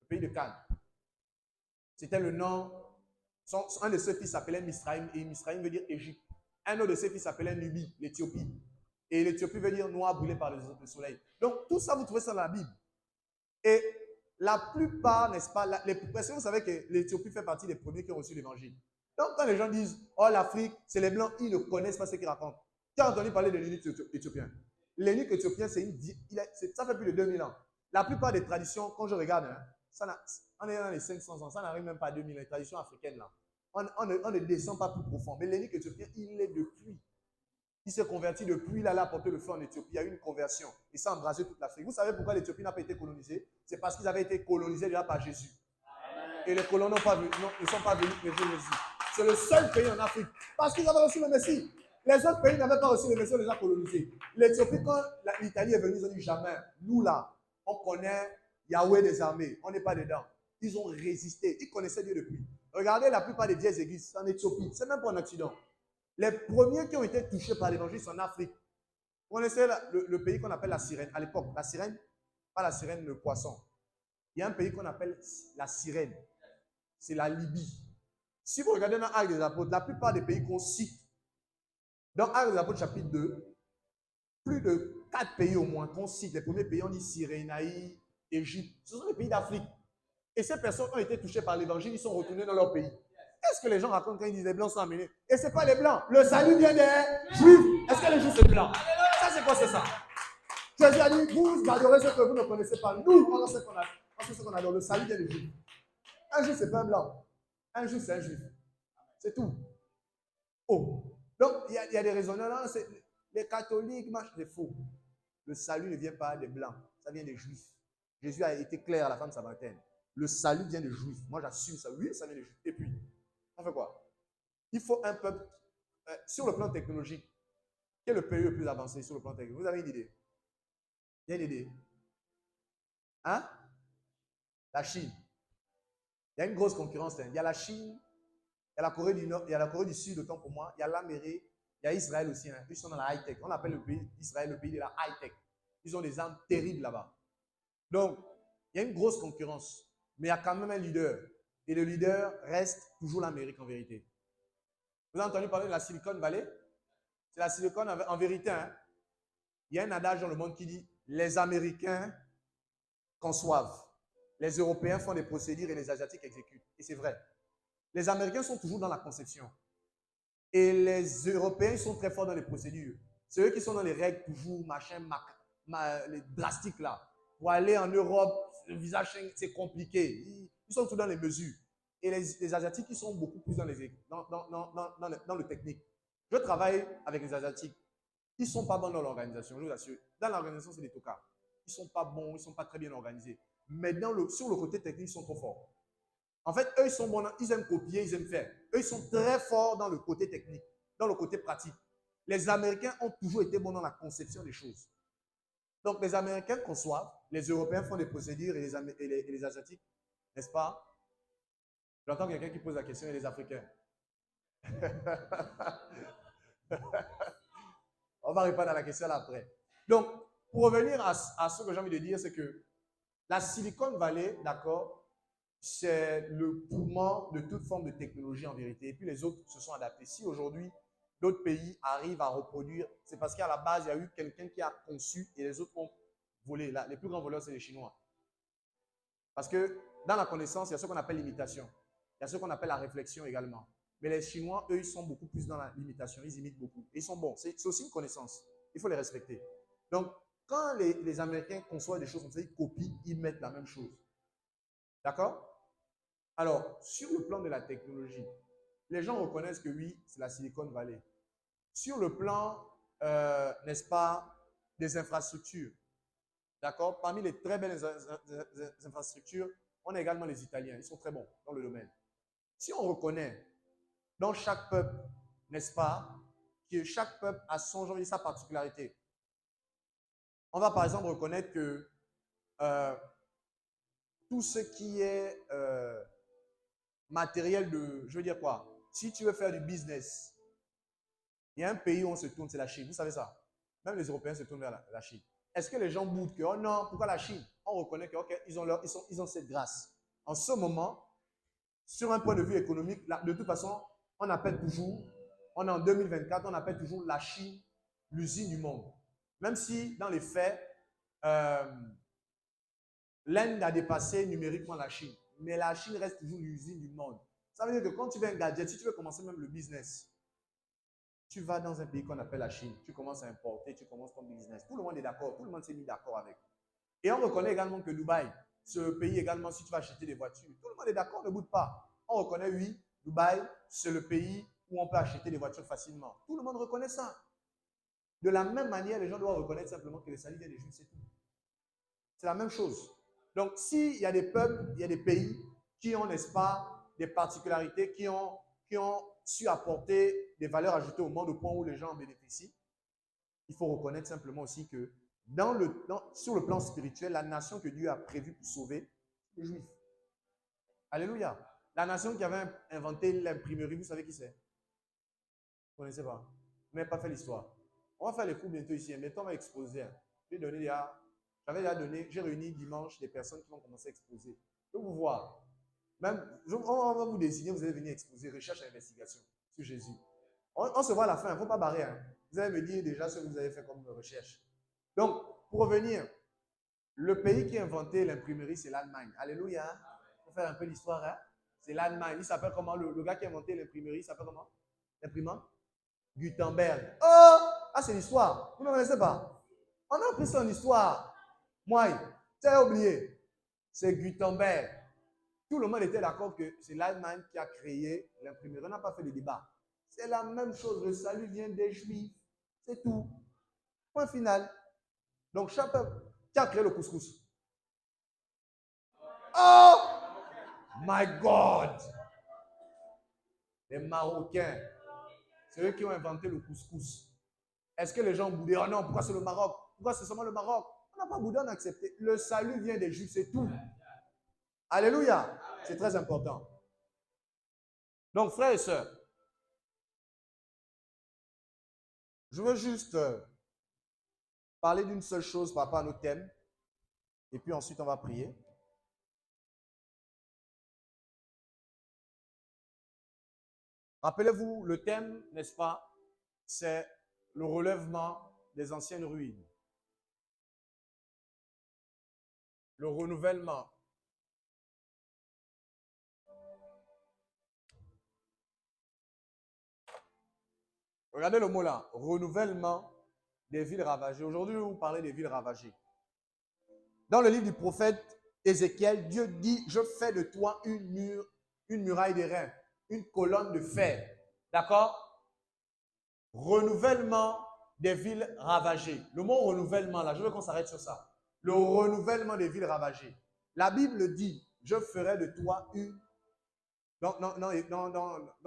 Le pays de Cam. C'était le nom. Un de ses fils s'appelait Misraïm, et Misraïm veut dire Égypte. Un autre de ses fils s'appelait Nubie, l'Éthiopie. Et l'Éthiopie veut dire noir brûlé par le soleil. Donc, tout ça, vous trouvez ça dans la Bible. Et la plupart, n'est-ce pas, parce que vous savez que l'Éthiopie fait partie des premiers qui ont reçu l'évangile. Donc, quand les gens disent, oh, l'Afrique, c'est les Blancs, ils ne connaissent pas ce qu'ils racontent. Tu as entendu parler de l'eunuque éthiopien. L'eunuque éthiopien, ça fait plus de 2000 ans. La plupart des traditions, quand je regarde, on est dans les 500 ans, ça n'arrive même pas à 2000 ans, les traditions africaines là. On ne descend pas plus profond. Mais l'eunuque éthiopien, il est depuis. Il s'est converti depuis, il allait apporter le feu en Éthiopie. Il y a eu une conversion. Et ça a embrasé toute l'Afrique. Vous savez pourquoi l'Éthiopie n'a pas été colonisée? C'est parce qu'ils avaient été colonisés déjà par Jésus. Et les colons ne sont pas venus prêcher Jésus. C'est le seul pays en Afrique. Parce qu'ils avaient reçu le Messie. Les autres pays n'avaient pas reçu le Messie, ils ont déjà colonisé. L'Éthiopie, quand l'Italie est venue, ils ont dit jamais. Nous là, on connaît Yahweh des armées. On n'est pas dedans. Ils ont résisté. Ils connaissaient Dieu depuis. Regardez la plupart des vieilles églises en Éthiopie. C'est même pas en Occident. Les premiers qui ont été touchés par l'évangile sont en Afrique. Vous connaissez le pays qu'on appelle la sirène. À l'époque, la sirène, pas la sirène, le poisson. Il y a un pays qu'on appelle la sirène. C'est la Libye. Si vous regardez dans Actes des Apôtres, la plupart des pays qu'on cite, dans Actes des Apôtres chapitre 2, plus de 4 pays au moins qu'on cite. Les premiers pays, on dit Cyrénaï, Égypte. Ce sont les pays d'Afrique. Et ces personnes ont été touchées par l'évangile, ils sont retournés dans leur pays. Qu'est-ce que les gens racontent quand ils disent les blancs sont amenés? Et ce n'est pas les blancs. Le salut vient des juifs. Est-ce que les juifs c'est blanc? Ça, c'est quoi, c'est ça? Jésus a dit, vous adorez ce que vous ne connaissez pas. Nous, on sait ce qu'on adore. Le salut vient des juifs. Un juif, ce n'est pas un blanc. Un juif, c'est un juif. C'est tout. Oh. Donc, il y a des raisonnements. Les catholiques, c'est faux. Le salut ne vient pas des blancs, ça vient des juifs. Jésus a été clair à la fin de sa baptême. Le salut vient des juifs. Moi, j'assume ça. Oui, ça vient des juifs. Et puis, on fait quoi? Il faut un peuple, sur le plan technologique, quel est le pays le plus avancé sur le plan technologique? Vous avez une idée? Il y a une idée? Hein? La Chine. Il y a une grosse concurrence. Il y a la Chine, il y a la Corée du Nord, il y a la Corée du Sud, autant pour moi. Il y a l'Amérique, il y a Israël aussi. Ils sont dans la high-tech. On appelle le pays Israël le pays de la high-tech. Ils ont des armes terribles là-bas. Donc, il y a une grosse concurrence. Mais il y a quand même un leader. Et le leader reste toujours l'Amérique en vérité. Vous avez entendu parler de la Silicon Valley? C'est la Silicon en vérité. Hein? Il y a un adage dans le monde qui dit les Américains conçoivent, les Européens font des procédures et les Asiatiques exécutent. Et c'est vrai. Les Américains sont toujours dans la conception. Et les Européens sont très forts dans les procédures. C'est eux qui sont dans les règles toujours, machin, les drastiques là. Pour aller en Europe, le visa Schengen, c'est compliqué. Ils sont tous dans les mesures. Et les Asiatiques, ils sont beaucoup plus dans le technique. Je travaille avec les Asiatiques. Ils ne sont pas bons dans l'organisation, je vous assure. Dans l'organisation, c'est des tocards. Ils ne sont pas bons, ils ne sont pas très bien organisés. Mais sur le côté technique, ils sont trop forts. En fait, eux, ils sont bons, ils aiment copier, ils aiment faire. Eux, ils sont très forts dans le côté technique, dans le côté pratique. Les Américains ont toujours été bons dans la conception des choses. Donc, les Américains conçoivent, les Européens font des procédures et les Asiatiques, n'est-ce pas? J'entends quelqu'un qui pose la question, et les Africains. On va répondre à la question là après. Donc, pour revenir à ce que j'ai envie de dire, c'est que la Silicon Valley, d'accord, c'est le poumon de toute forme de technologie en vérité. Et puis les autres se sont adaptés. Si aujourd'hui, d'autres pays arrivent à reproduire, c'est parce qu'à la base, il y a eu quelqu'un qui a conçu et les autres ont volé. Les plus grands voleurs, c'est les Chinois. Parce que dans la connaissance, il y a ce qu'on appelle l'imitation. Il y a ce qu'on appelle la réflexion également. Mais les Chinois, eux, ils sont beaucoup plus dans l'imitation. Ils imitent beaucoup. Et ils sont bons. C'est aussi une connaissance. Il faut les respecter. Donc, quand les Américains conçoivent des choses comme ça, ils copient, ils mettent la même chose. D'accord? Alors, sur le plan de la technologie, les gens reconnaissent que oui, c'est la Silicon Valley. Sur le plan, n'est-ce pas, des infrastructures, d'accord? Parmi les très belles infrastructures, on a également les Italiens. Ils sont très bons dans le domaine. Si on reconnaît dans chaque peuple, n'est-ce pas, que chaque peuple a son genre et sa particularité. On va par exemple reconnaître que tout ce qui est matériel de, je veux dire quoi, si tu veux faire du business, il y a un pays où on se tourne, c'est la Chine. Vous savez ça? Même les Européens se tournent vers la Chine. Est-ce que les gens boudent que, oh non, pourquoi la Chine? On reconnaît que, ok, ils ont cette grâce. En ce moment, sur un point de vue économique, de toute façon, on appelle toujours, on est en 2024, on appelle toujours la Chine l'usine du monde. Même si, dans les faits, l'Inde a dépassé numériquement la Chine. Mais la Chine reste toujours l'usine du monde. Ça veut dire que quand tu veux un gadget, si tu veux commencer même le business, tu vas dans un pays qu'on appelle la Chine, tu commences à importer, tu commences ton business. Tout le monde est d'accord, tout le monde s'est mis d'accord avec. Et on reconnaît également que Dubaï, ce pays également, si tu vas acheter des voitures, tout le monde est d'accord, ne boude pas. On reconnaît, oui, Dubaï, c'est le pays où on peut acheter des voitures facilement. Tout le monde reconnaît ça. De la même manière, les gens doivent reconnaître simplement que les salut vient des Juifs, c'est tout. C'est la même chose. Donc, s'il y a des peuples, il y a des pays qui ont, n'est-ce pas, des particularités, qui ont su apporter des valeurs ajoutées au monde au point où les gens en bénéficient, il faut reconnaître simplement aussi que sur le plan spirituel, la nation que Dieu a prévue pour sauver, les Juifs. Alléluia. La nation qui avait inventé l'imprimerie, vous savez qui c'est? Vous ne connaissez pas? Vous n'avez pas fait l'histoire. On va faire les cours bientôt ici. Bientôt, on va exposer. J'ai réuni dimanche des personnes qui vont commencer à exposer. Je vais vous voir. Même, on va vous désigner, vous allez venir exposer, recherche et investigation sur Jésus. On se voit à la fin, il ne faut pas barrer. Hein. Vous allez me dire déjà ce que vous avez fait comme recherche. Donc, pour revenir, le pays qui a inventé l'imprimerie, c'est l'Allemagne. Alléluia. Il faut faire un peu l'histoire. Hein? C'est l'Allemagne. Il s'appelle comment? Le gars qui a inventé l'imprimerie, il s'appelle comment? L'imprimant? Gutenberg. Oh! Ah, c'est l'histoire. Vous ne connaissez pas? On a appris ça en histoire. Moi, tu as oublié. C'est Gutenberg. Tout le monde était d'accord que c'est l'Allemagne qui a créé l'imprimerie. On n'a pas fait de débat. C'est la même chose. Le salut vient des Juifs. C'est tout. Point final. Donc, chaque peuple qui a créé le couscous. Oh my God! Les Marocains, c'est eux qui ont inventé le couscous. Est-ce que les gens ont boudé? Oh non, pourquoi c'est le Maroc? Pourquoi c'est seulement le Maroc? On n'a pas boudé, on a accepté. Le salut vient des Juifs, c'est tout. Alléluia. C'est très important. Donc, frères et sœurs, je veux juste parler d'une seule chose par rapport à nos thèmes. Et puis ensuite, on va prier. Rappelez-vous, le thème, n'est-ce pas, c'est le relèvement des anciennes ruines. Le renouvellement. Regardez le mot là, renouvellement des villes ravagées. Aujourd'hui, je vais vous parler des villes ravagées. Dans le livre du prophète Ézéchiel, Dieu dit, je fais de toi une muraille d'airain, une colonne de fer. D'accord? Renouvellement des villes ravagées. Le mot renouvellement, là, je veux qu'on s'arrête sur ça. Le renouvellement des villes ravagées. La Bible dit, je ferai de toi dans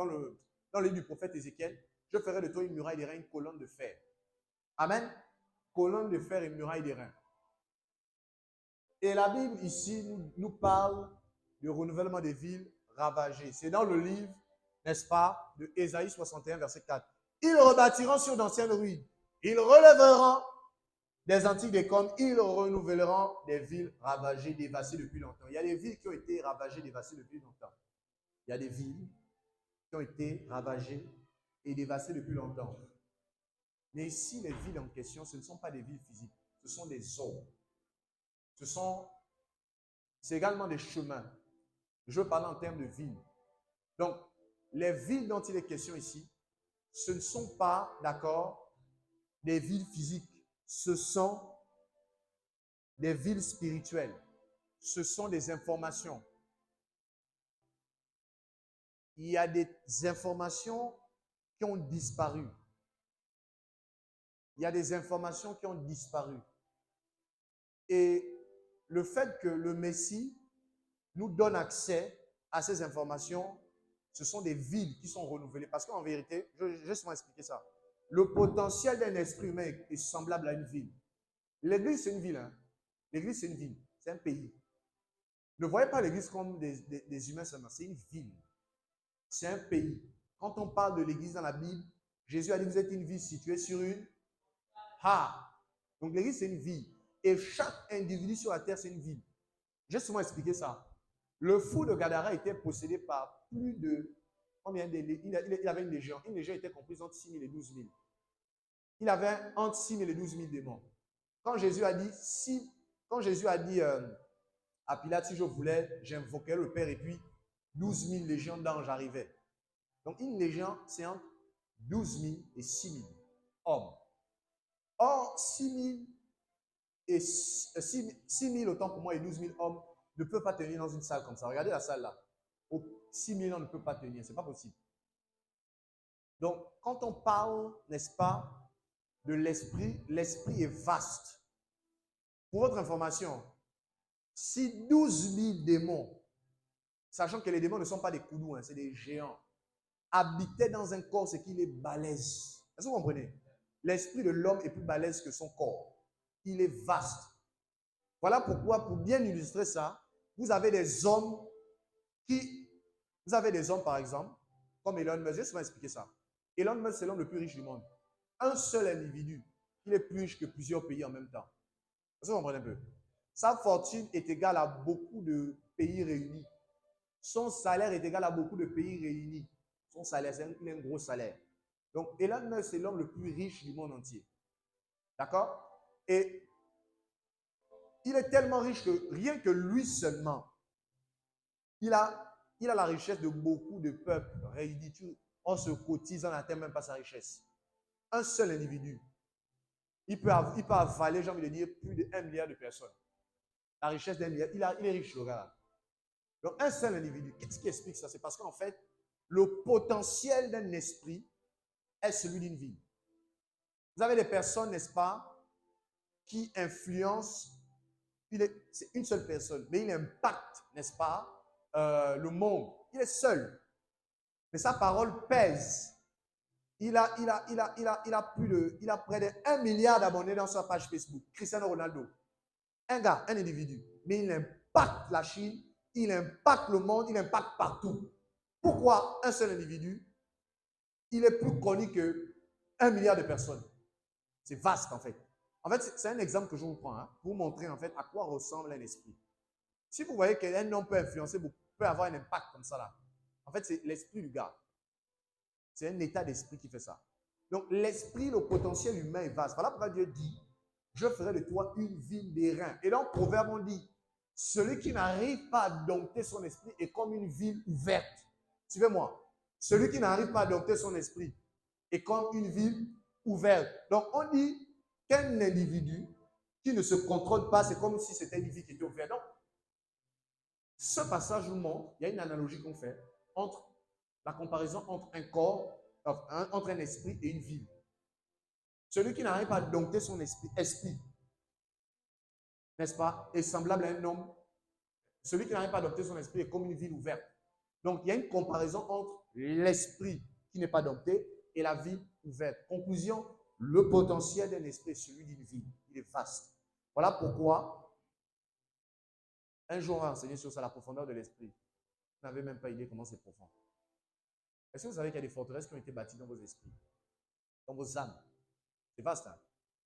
le livre du prophète Ézéchiel, je ferai de toi une muraille d'airain, une colonne de fer. Amen. Colonne de fer et muraille d'airain. Et la Bible ici nous parle du renouvellement des villes ravagées. C'est dans le livre, n'est-ce pas, de Ésaïe 61, verset 4. Ils rebâtiront sur d'anciennes ruines. Ils relèveront des antiques décombres. Ils renouvelleront des villes ravagées, dévastées depuis longtemps. Il y a des villes qui ont été ravagées, dévastées depuis longtemps. Il y a des villes qui ont été ravagées et dévastées depuis longtemps. Mais ici, les villes en question, ce ne sont pas des villes physiques. Ce sont des zones. C'est également des chemins. Je parle en termes de villes. Donc, les villes dont il est question ici, ce ne sont pas, d'accord, des villes physiques. Ce sont des villes spirituelles. Ce sont des informations. Il y a des informations qui ont disparu. Il y a des informations qui ont disparu. Et le fait que le Messie nous donne accès à ces informations, ce sont des villes qui sont renouvelées. Parce qu'en vérité, je vais juste expliquer ça. Le potentiel d'un esprit humain est semblable à une ville. L'église, c'est une ville. Hein? L'église, c'est une ville. C'est un pays. Ne voyez pas l'église comme des humains seulement. C'est une ville. C'est un pays. Quand on parle de l'église dans la Bible, Jésus a dit, vous êtes une ville située sur une Donc l'église, c'est une ville. Et chaque individu sur la terre, c'est une ville. J'ai souvent expliqué ça. Le fou de Gadara était possédé par plus de... Combien il avait une légion. Une légion était comprise entre 6 000 et 12 000. Il avait entre 6 000 et 12 000 démons. Quand Jésus a dit à Pilate, si je voulais, j'invoquais le Père et puis 12 000 légions d'anges arrivaient. Donc une légion, c'est entre 12 000 et 6 000 hommes. Or, 6 000 autant pour moi et 12 000 hommes ne peuvent pas tenir dans une salle comme ça. Regardez la salle là. 6 000 hommes ne peuvent pas tenir, c'est pas possible. Donc, quand on parle, n'est-ce pas, de l'esprit, l'esprit est vaste. Pour votre information, si 12 000 démons, sachant que les démons ne sont pas des koudous, hein, c'est des géants, habitaient dans un corps, c'est qu'il est balèze. Est-ce que vous comprenez? L'esprit de l'homme est plus balèze que son corps. Il est vaste. Voilà pourquoi, pour bien illustrer ça, vous avez des hommes par exemple, comme Elon Musk. Je vais expliquer ça. Elon Musk, c'est l'homme le plus riche du monde. Un seul individu, il est plus riche que plusieurs pays en même temps. Est-ce que vous comprenez un peu? Sa fortune est égale à beaucoup de pays réunis. Son salaire est égal à beaucoup de pays réunis. Son salaire, c'est un gros salaire. Donc, Elon Musk, c'est l'homme le plus riche du monde entier. D'accord? Et il est tellement riche que rien que lui seulement, il a la richesse de beaucoup de peuples réunis. On se cotise, on n'atteint même pas sa richesse. Un seul individu, il peut avaler, j'ai envie de dire, plus de 1 milliard de personnes. La richesse d'un milliard, il est riche, le gars. Donc, un seul individu. Qu'est-ce qui explique ça? C'est parce qu'en fait, le potentiel d'un esprit est celui d'une ville. Vous avez des personnes, n'est-ce pas, qui influencent, c'est une seule personne, mais il impacte, n'est-ce pas, le monde. Il est seul, mais sa parole pèse. Il a près de 1 milliard d'abonnés dans sa page Facebook. Cristiano Ronaldo. Un gars, un individu. Mais il impacte la Chine, il impacte le monde, il impacte partout. Pourquoi un seul individu, il est plus connu que 1 milliard de personnes? C'est vaste en fait. En fait, c'est un exemple que je vous prends pour vous montrer en fait à quoi ressemble un esprit. Si vous voyez qu'un homme peut influencer, peut avoir un impact comme ça là, en fait, c'est l'esprit du gars. C'est un état d'esprit qui fait ça. Donc, l'esprit, le potentiel humain est vaste. Voilà pourquoi Dieu dit, je ferai de toi une ville d'airain. Et dans Proverbe, on dit, celui qui n'arrive pas à dompter son esprit est comme une ville ouverte. Suivez-moi. Celui qui n'arrive pas à dompter son esprit est comme une ville ouverte. Donc, on dit qu'un individu qui ne se contrôle pas, c'est comme si c'était une ville qui était ouverte. Donc, ce passage nous montre, il y a une analogie qu'on fait entre la comparaison entre un corps, entre un esprit et une ville. Celui qui n'arrive pas à dompter son esprit, n'est-ce pas, est semblable à un homme. Celui qui n'arrive pas à dompter son esprit est comme une ville ouverte. Donc, il y a une comparaison entre l'esprit qui n'est pas dompté et la ville ouverte. Conclusion, le potentiel d'un esprit est celui d'une ville. Il est vaste. Voilà pourquoi, un jour, on va enseigner sur ça, la profondeur de l'esprit. Vous n'avez même pas idée comment c'est profond. Est-ce que vous savez qu'il y a des forteresses qui ont été bâties dans vos esprits, dans vos âmes? C'est vaste. Hein?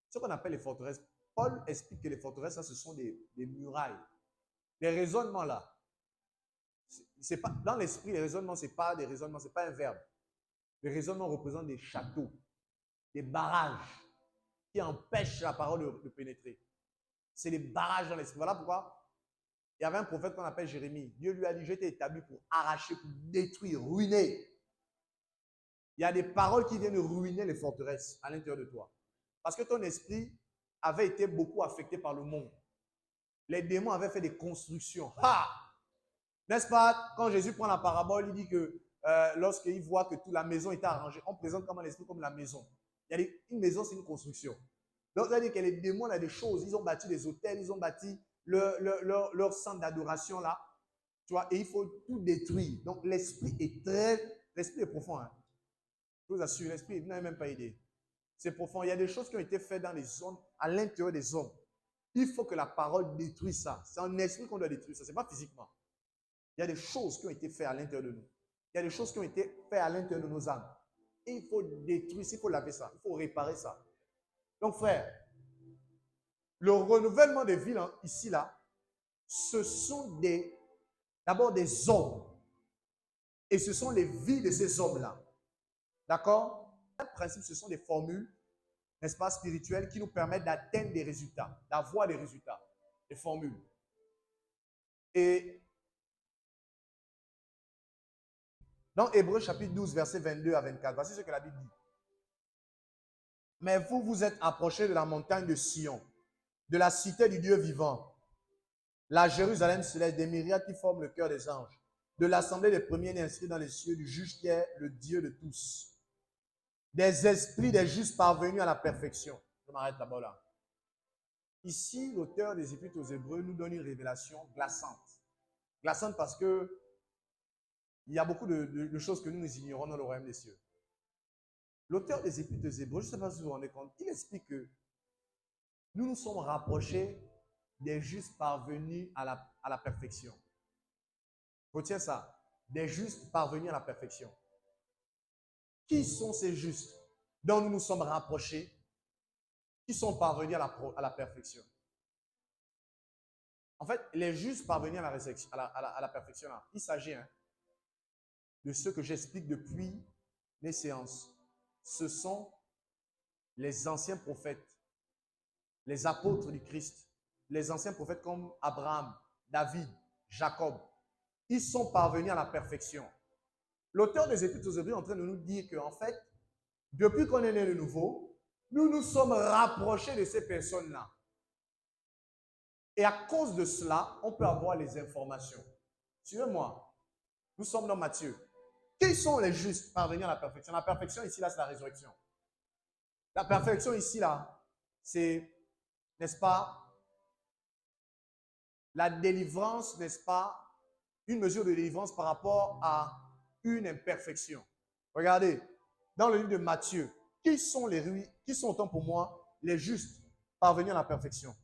Ce qu'on appelle les forteresses, Paul explique que les forteresses, ça, ce sont des murailles. Les raisonnements là, c'est pas, dans l'esprit, les raisonnements, ce n'est pas des raisonnements, ce n'est pas un verbe. Les raisonnements représentent des châteaux, des barrages qui empêchent la parole de pénétrer. C'est des barrages dans l'esprit. Voilà pourquoi il y avait un prophète qu'on appelle Jérémie. Dieu lui a dit, je t'ai établi pour arracher, pour détruire, ruiner. Il y a des paroles qui viennent ruiner les forteresses à l'intérieur de toi. Parce que ton esprit avait été beaucoup affecté par le monde. Les démons avaient fait des constructions. Ha! N'est-ce pas? Quand Jésus prend la parabole, il dit que lorsqu'il voit que toute la maison est arrangée, on présente comment l'esprit comme la maison. Il y a une maison, c'est une construction. Donc, ça veut dire que les démons, il y a des choses. Ils ont bâti des hôtels, ils ont bâti leur centre d'adoration là. Tu vois, et il faut tout détruire. Donc, l'esprit est profond. Hein? Je vous assure, l'esprit, vous n'avez même pas idée. C'est profond. Il y a des choses qui ont été faites dans les zones, à l'intérieur des hommes. Il faut que la parole détruise ça. C'est en esprit qu'on doit détruire ça. Ce n'est pas physiquement. Il y a des choses qui ont été faites à l'intérieur de nous. Il y a des choses qui ont été faites à l'intérieur de nos âmes. Et il faut détruire, il faut laver ça. Il faut réparer ça. Donc, frère, le renouvellement des villes ici, là, ce sont d'abord des hommes. Et ce sont les vies de ces hommes-là. D'accord? En principe, ce sont des formules, n'est-ce pas, spirituelles qui nous permettent d'atteindre des résultats, d'avoir des résultats, des formules. Et dans Hébreux chapitre 12, versets 22 à 24, voici ce que la Bible dit. Mais vous vous êtes approchés de la montagne de Sion, de la cité du Dieu vivant, la Jérusalem céleste, des myriades qui forment le cœur des anges, de l'assemblée des premiers inscrits dans les cieux, du juge qui est le Dieu de tous, des esprits des justes parvenus à la perfection. Je m'arrête là-bas là. Ici, l'auteur des Épîtres aux Hébreux nous donne une révélation glaçante. Glaçante parce que il y a beaucoup de choses que nous ignorons dans le royaume des cieux. L'auteur des Épîtres aux Hébreux, je ne sais pas si vous vous rendez compte, il explique que nous nous sommes rapprochés des justes parvenus à la perfection. Retiens ça. Des justes parvenus à la perfection. Qui sont ces justes dont nous nous sommes rapprochés, qui sont parvenus à la perfection? En fait, les justes parvenus à la perfection, là, il s'agit de ce que j'explique depuis mes séances. Ce sont les anciens prophètes, les apôtres du Christ, les anciens prophètes comme Abraham, David, Jacob. Ils sont parvenus à la perfection. L'auteur des Épîtres aux Hébreux est en train de nous dire qu'en fait, depuis qu'on est né de nouveau, nous nous sommes rapprochés de ces personnes-là. Et à cause de cela, on peut avoir les informations. Suivez-moi. Nous sommes dans Matthieu. Qui sont les justes parvenir à la perfection? La perfection ici, là, c'est la résurrection. La perfection ici, là, c'est, n'est-ce pas, la délivrance, n'est-ce pas, une mesure de délivrance par rapport à une imperfection. Regardez, dans le livre de Matthieu, qui sont autant pour moi les justes parvenir à la perfection?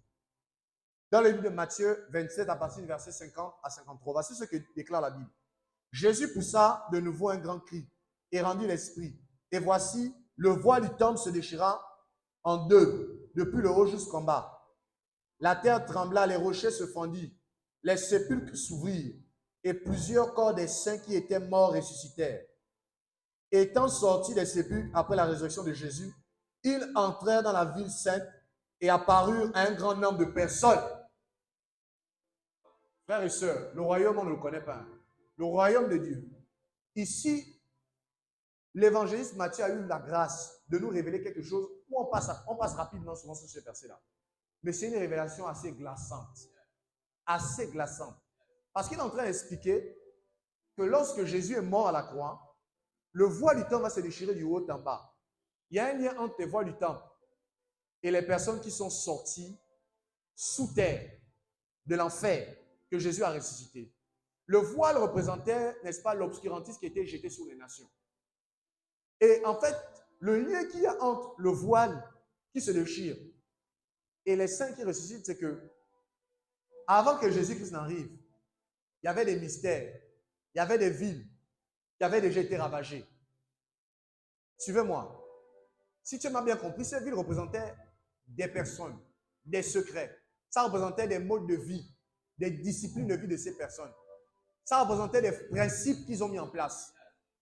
Dans le livre de Matthieu 27, à partir du verset 50 à 53, voici ce que déclare la Bible. Jésus poussa de nouveau un grand cri et rendit l'esprit. Et voici, le voile du temple se déchira en deux, depuis le haut jusqu'en bas. La terre trembla, les rochers se fendirent, les sépulcres s'ouvrirent, et plusieurs corps des saints qui étaient morts ressuscitèrent. Étant sortis des sépulcres après la résurrection de Jésus, ils entrèrent dans la ville sainte et apparurent à un grand nombre de personnes. Frères et sœurs, le royaume, on ne le connaît pas. Le royaume de Dieu. Ici, l'évangéliste Matthieu a eu la grâce de nous révéler quelque chose où on passe rapidement souvent sur ce verset-là. Mais c'est une révélation assez glaçante. Assez glaçante. Parce qu'il est en train d'expliquer que lorsque Jésus est mort à la croix, le voile du temple va se déchirer du haut en bas. Il y a un lien entre les voiles du temple et les personnes qui sont sorties sous terre de l'enfer que Jésus a ressuscité. Le voile représentait, n'est-ce pas, l'obscurantisme qui était jeté sur les nations. Et en fait, le lien qu'il y a entre le voile qui se déchire et les saints qui ressuscitent, c'est que avant que Jésus-Christ n'arrive, il y avait des mystères, il y avait des villes qui avaient déjà été ravagées. Suivez-moi. Si tu m'as bien compris, ces villes représentaient des personnes, des secrets. Ça représentait des modes de vie, des disciplines de vie de ces personnes. Ça représentait des principes qu'ils ont mis en place.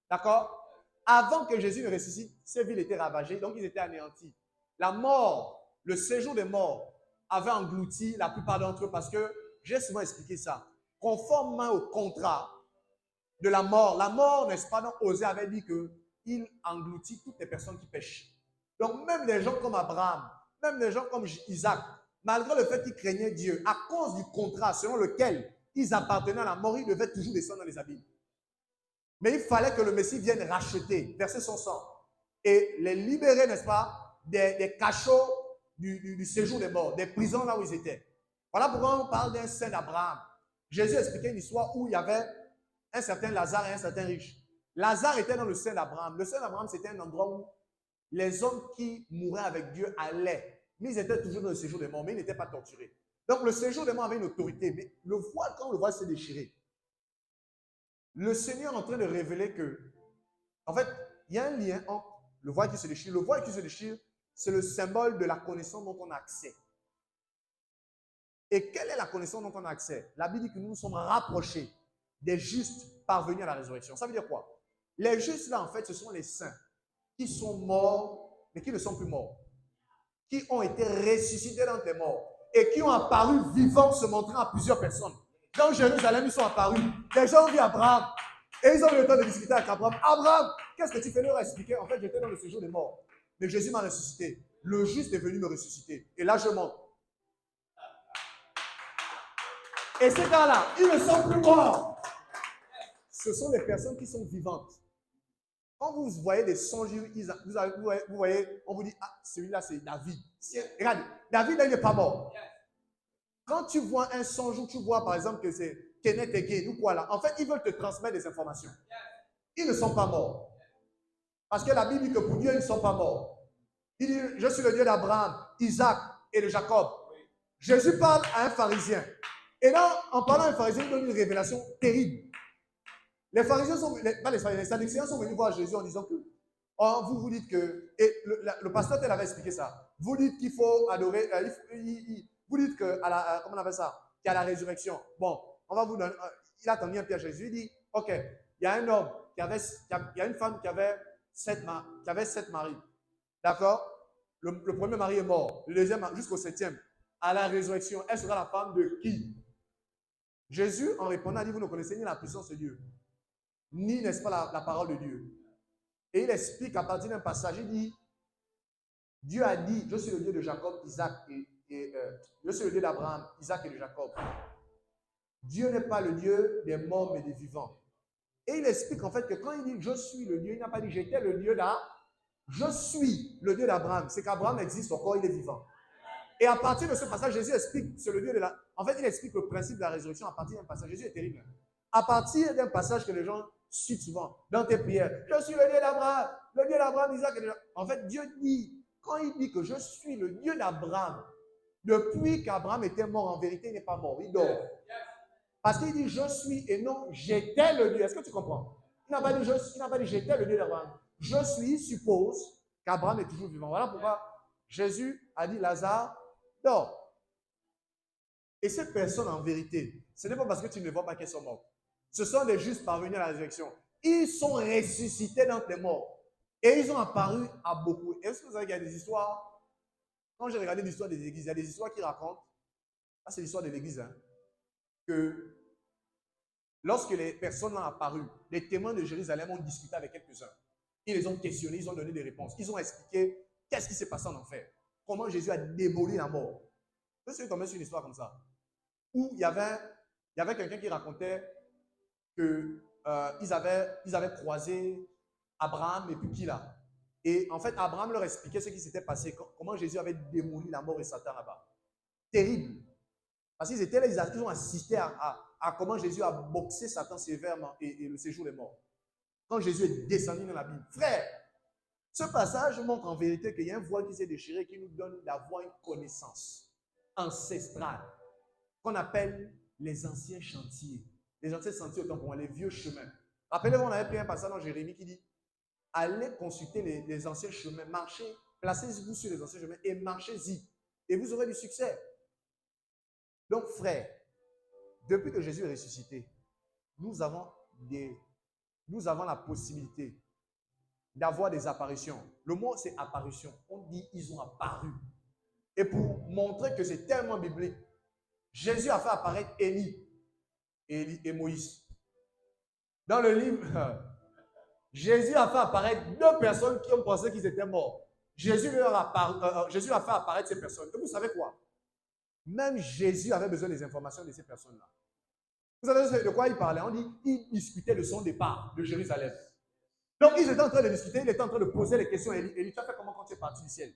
D'accord? Avant que Jésus ne ressuscite, ces villes étaient ravagées, donc ils étaient anéantis. La mort, le séjour des morts, avait englouti la plupart d'entre eux parce que, j'ai souvent expliqué ça, conformément au contrat de la mort, n'est-ce pas, donc Osée avait dit qu'il engloutit toutes les personnes qui pêchent. Donc même des gens comme Abraham, même des gens comme Isaac, malgré le fait qu'ils craignaient Dieu, à cause du contrat selon lequel ils appartenaient à la mort, ils devaient toujours descendre dans les abîmes. Mais il fallait que le Messie vienne racheter, verser son sang et les libérer, n'est-ce pas, des cachots du séjour des morts, des prisons là où ils étaient. Voilà pourquoi on parle d'un saint d'Abraham. Jésus expliquait une histoire où il y avait un certain Lazare et un certain riche. Lazare était dans le sein d'Abraham. Le sein d'Abraham, c'était un endroit où les hommes qui mouraient avec Dieu allaient. Mais ils étaient toujours dans le séjour des morts, mais ils n'étaient pas torturés. Donc le séjour des morts avait une autorité. Mais le voile, quand le voile s'est déchiré, le Seigneur est en train de révéler que, en fait, il y a un lien entre le voile qui se déchire. Le voile qui se déchire, c'est le symbole de la connaissance dont on a accès. Et quelle est la connaissance dont on a accès? La Bible dit que nous nous sommes rapprochés des justes parvenus à la résurrection. Ça veut dire quoi? Les justes, là, en fait, ce sont les saints qui sont morts, mais qui ne sont plus morts. Qui ont été ressuscités dans tes morts et qui ont apparu vivants, se montrant à plusieurs personnes. Dans Jérusalem, ils sont apparus. Les gens ont vu Abraham. Et ils ont eu le temps de discuter avec Abraham. Abraham, qu'est-ce que tu fais? Leur expliquer. En fait, j'étais dans le séjour des morts. Mais Jésus m'a ressuscité. Le juste est venu me ressusciter. Et là, je monte. Et ces gars-là, ils ne sont plus morts. Ce sont des personnes qui sont vivantes. Quand vous voyez des songes, vous voyez, on vous dit, ah, celui-là, c'est David. Regarde, David, là, il n'est pas mort. Quand tu vois un songe où tu vois, par exemple, que c'est Kenneth Hagin ou quoi là, en fait, ils veulent te transmettre des informations. Ils ne sont pas morts. Parce que la Bible dit que pour Dieu, ils ne sont pas morts. Il dit, je suis le Dieu d'Abraham, Isaac et de Jacob. Jésus parle à un pharisien. Et là, en parlant à un pharisien, il donne une révélation terrible. Les pharisiens sont, les Sadducéens sont venus voir Jésus en disant que, oh, vous dites que, et le pasteur tel avait expliqué ça, vous dites qu'il faut adorer, vous dites que, comment on appelle ça, qu'il y a la résurrection. Bon, on va vous donner, il a tendu un pied à Jésus, il dit, ok, il y a un homme, il y a une femme qui avait 7 maris, d'accord? Le premier mari est mort, le deuxième jusqu'au 7e. À la résurrection, elle sera la femme de qui? Jésus, en répondant, a dit, vous ne connaissez ni la puissance de Dieu, ni, n'est-ce pas, la parole de Dieu. Et il explique à partir d'un passage, il dit, Dieu a dit, je suis le Dieu de Jacob, Isaac je suis le Dieu d'Abraham, Isaac et de Jacob. Dieu n'est pas le Dieu des morts mais des vivants. Et il explique en fait que quand il dit je suis le Dieu, il n'a pas dit j'étais le Dieu là, je suis le Dieu d'Abraham. C'est qu'Abraham existe encore, il est vivant. Et à partir de ce passage, Jésus explique, c'est le Dieu de la... En fait, il explique le principe de la résurrection à partir d'un passage. Jésus est terrible. À partir d'un passage que les gens citent souvent dans tes prières. Je suis le Dieu d'Abraham, le Dieu d'Abraham, Isaac et de... En fait, Dieu dit, quand il dit que je suis le Dieu d'Abraham, depuis qu'Abraham était mort, en vérité, il n'est pas mort, il dort. Parce qu'il dit je suis et non j'étais le Dieu. Est-ce que tu comprends? Il n'a pas dit j'étais le Dieu d'Abraham. Je suis suppose qu'Abraham est toujours vivant. Voilà pourquoi Jésus a dit Lazare dort. Et ces personnes, en vérité, ce n'est pas parce que tu ne vois pas qu'elles sont mortes. Ce sont des justes parvenus à la résurrection. Ils sont ressuscités d'entre les morts. Et ils ont apparu à beaucoup. Est-ce que vous savez qu'il y a des histoires? Quand j'ai regardé l'histoire des églises, il y a des histoires qui racontent. Ah, c'est l'histoire de l'église, hein, que lorsque les personnes ont apparu, les témoins de Jérusalem ont discuté avec quelques-uns. Ils les ont questionnés, ils ont donné des réponses. Ils ont expliqué qu'est-ce qui s'est passé en enfer. Comment Jésus a démoli la mort. Je suis tombé sur une histoire comme ça. Où il y avait quelqu'un qui racontait qu'ils avaient croisé Abraham et puis qui là. Et en fait, Abraham leur expliquait ce qui s'était passé, comment Jésus avait démoli la mort et Satan là-bas. Terrible. Parce qu'ils étaient là, ils ont assisté à comment Jésus a boxé Satan sévèrement et le séjour des morts. Quand Jésus est descendu dans la Bible. Frère, ce passage montre en vérité qu'il y a un voile qui s'est déchiré qui nous donne d'avoir une connaissance ancestrale qu'on appelle les anciens chantiers. Les anciens chantiers, autant pour moi, les vieux chemins. Rappelez-vous, on avait pris un passage dans Jérémie qui dit allez consulter les anciens chemins, marchez, placez-vous sur les anciens chemins et marchez-y. Et vous aurez du succès. Donc, frère, depuis que Jésus est ressuscité, nous avons la possibilité d'avoir des apparitions. Le mot, c'est apparition. On dit ils ont apparu. Et pour montrer que c'est tellement biblique, Jésus a fait apparaître Élie et Moïse. Dans le livre, Jésus a fait apparaître deux personnes qui ont pensé qu'ils étaient morts. Jésus a fait apparaître ces personnes. Et vous savez quoi? Même Jésus avait besoin des informations de ces personnes-là. Vous savez de quoi il parlait? On dit qu'il discutait de son départ de Jérusalem. Donc, ils étaient en train de discuter, il était en train de poser les questions. Élie, tu as fait comment quand tu es parti du ciel?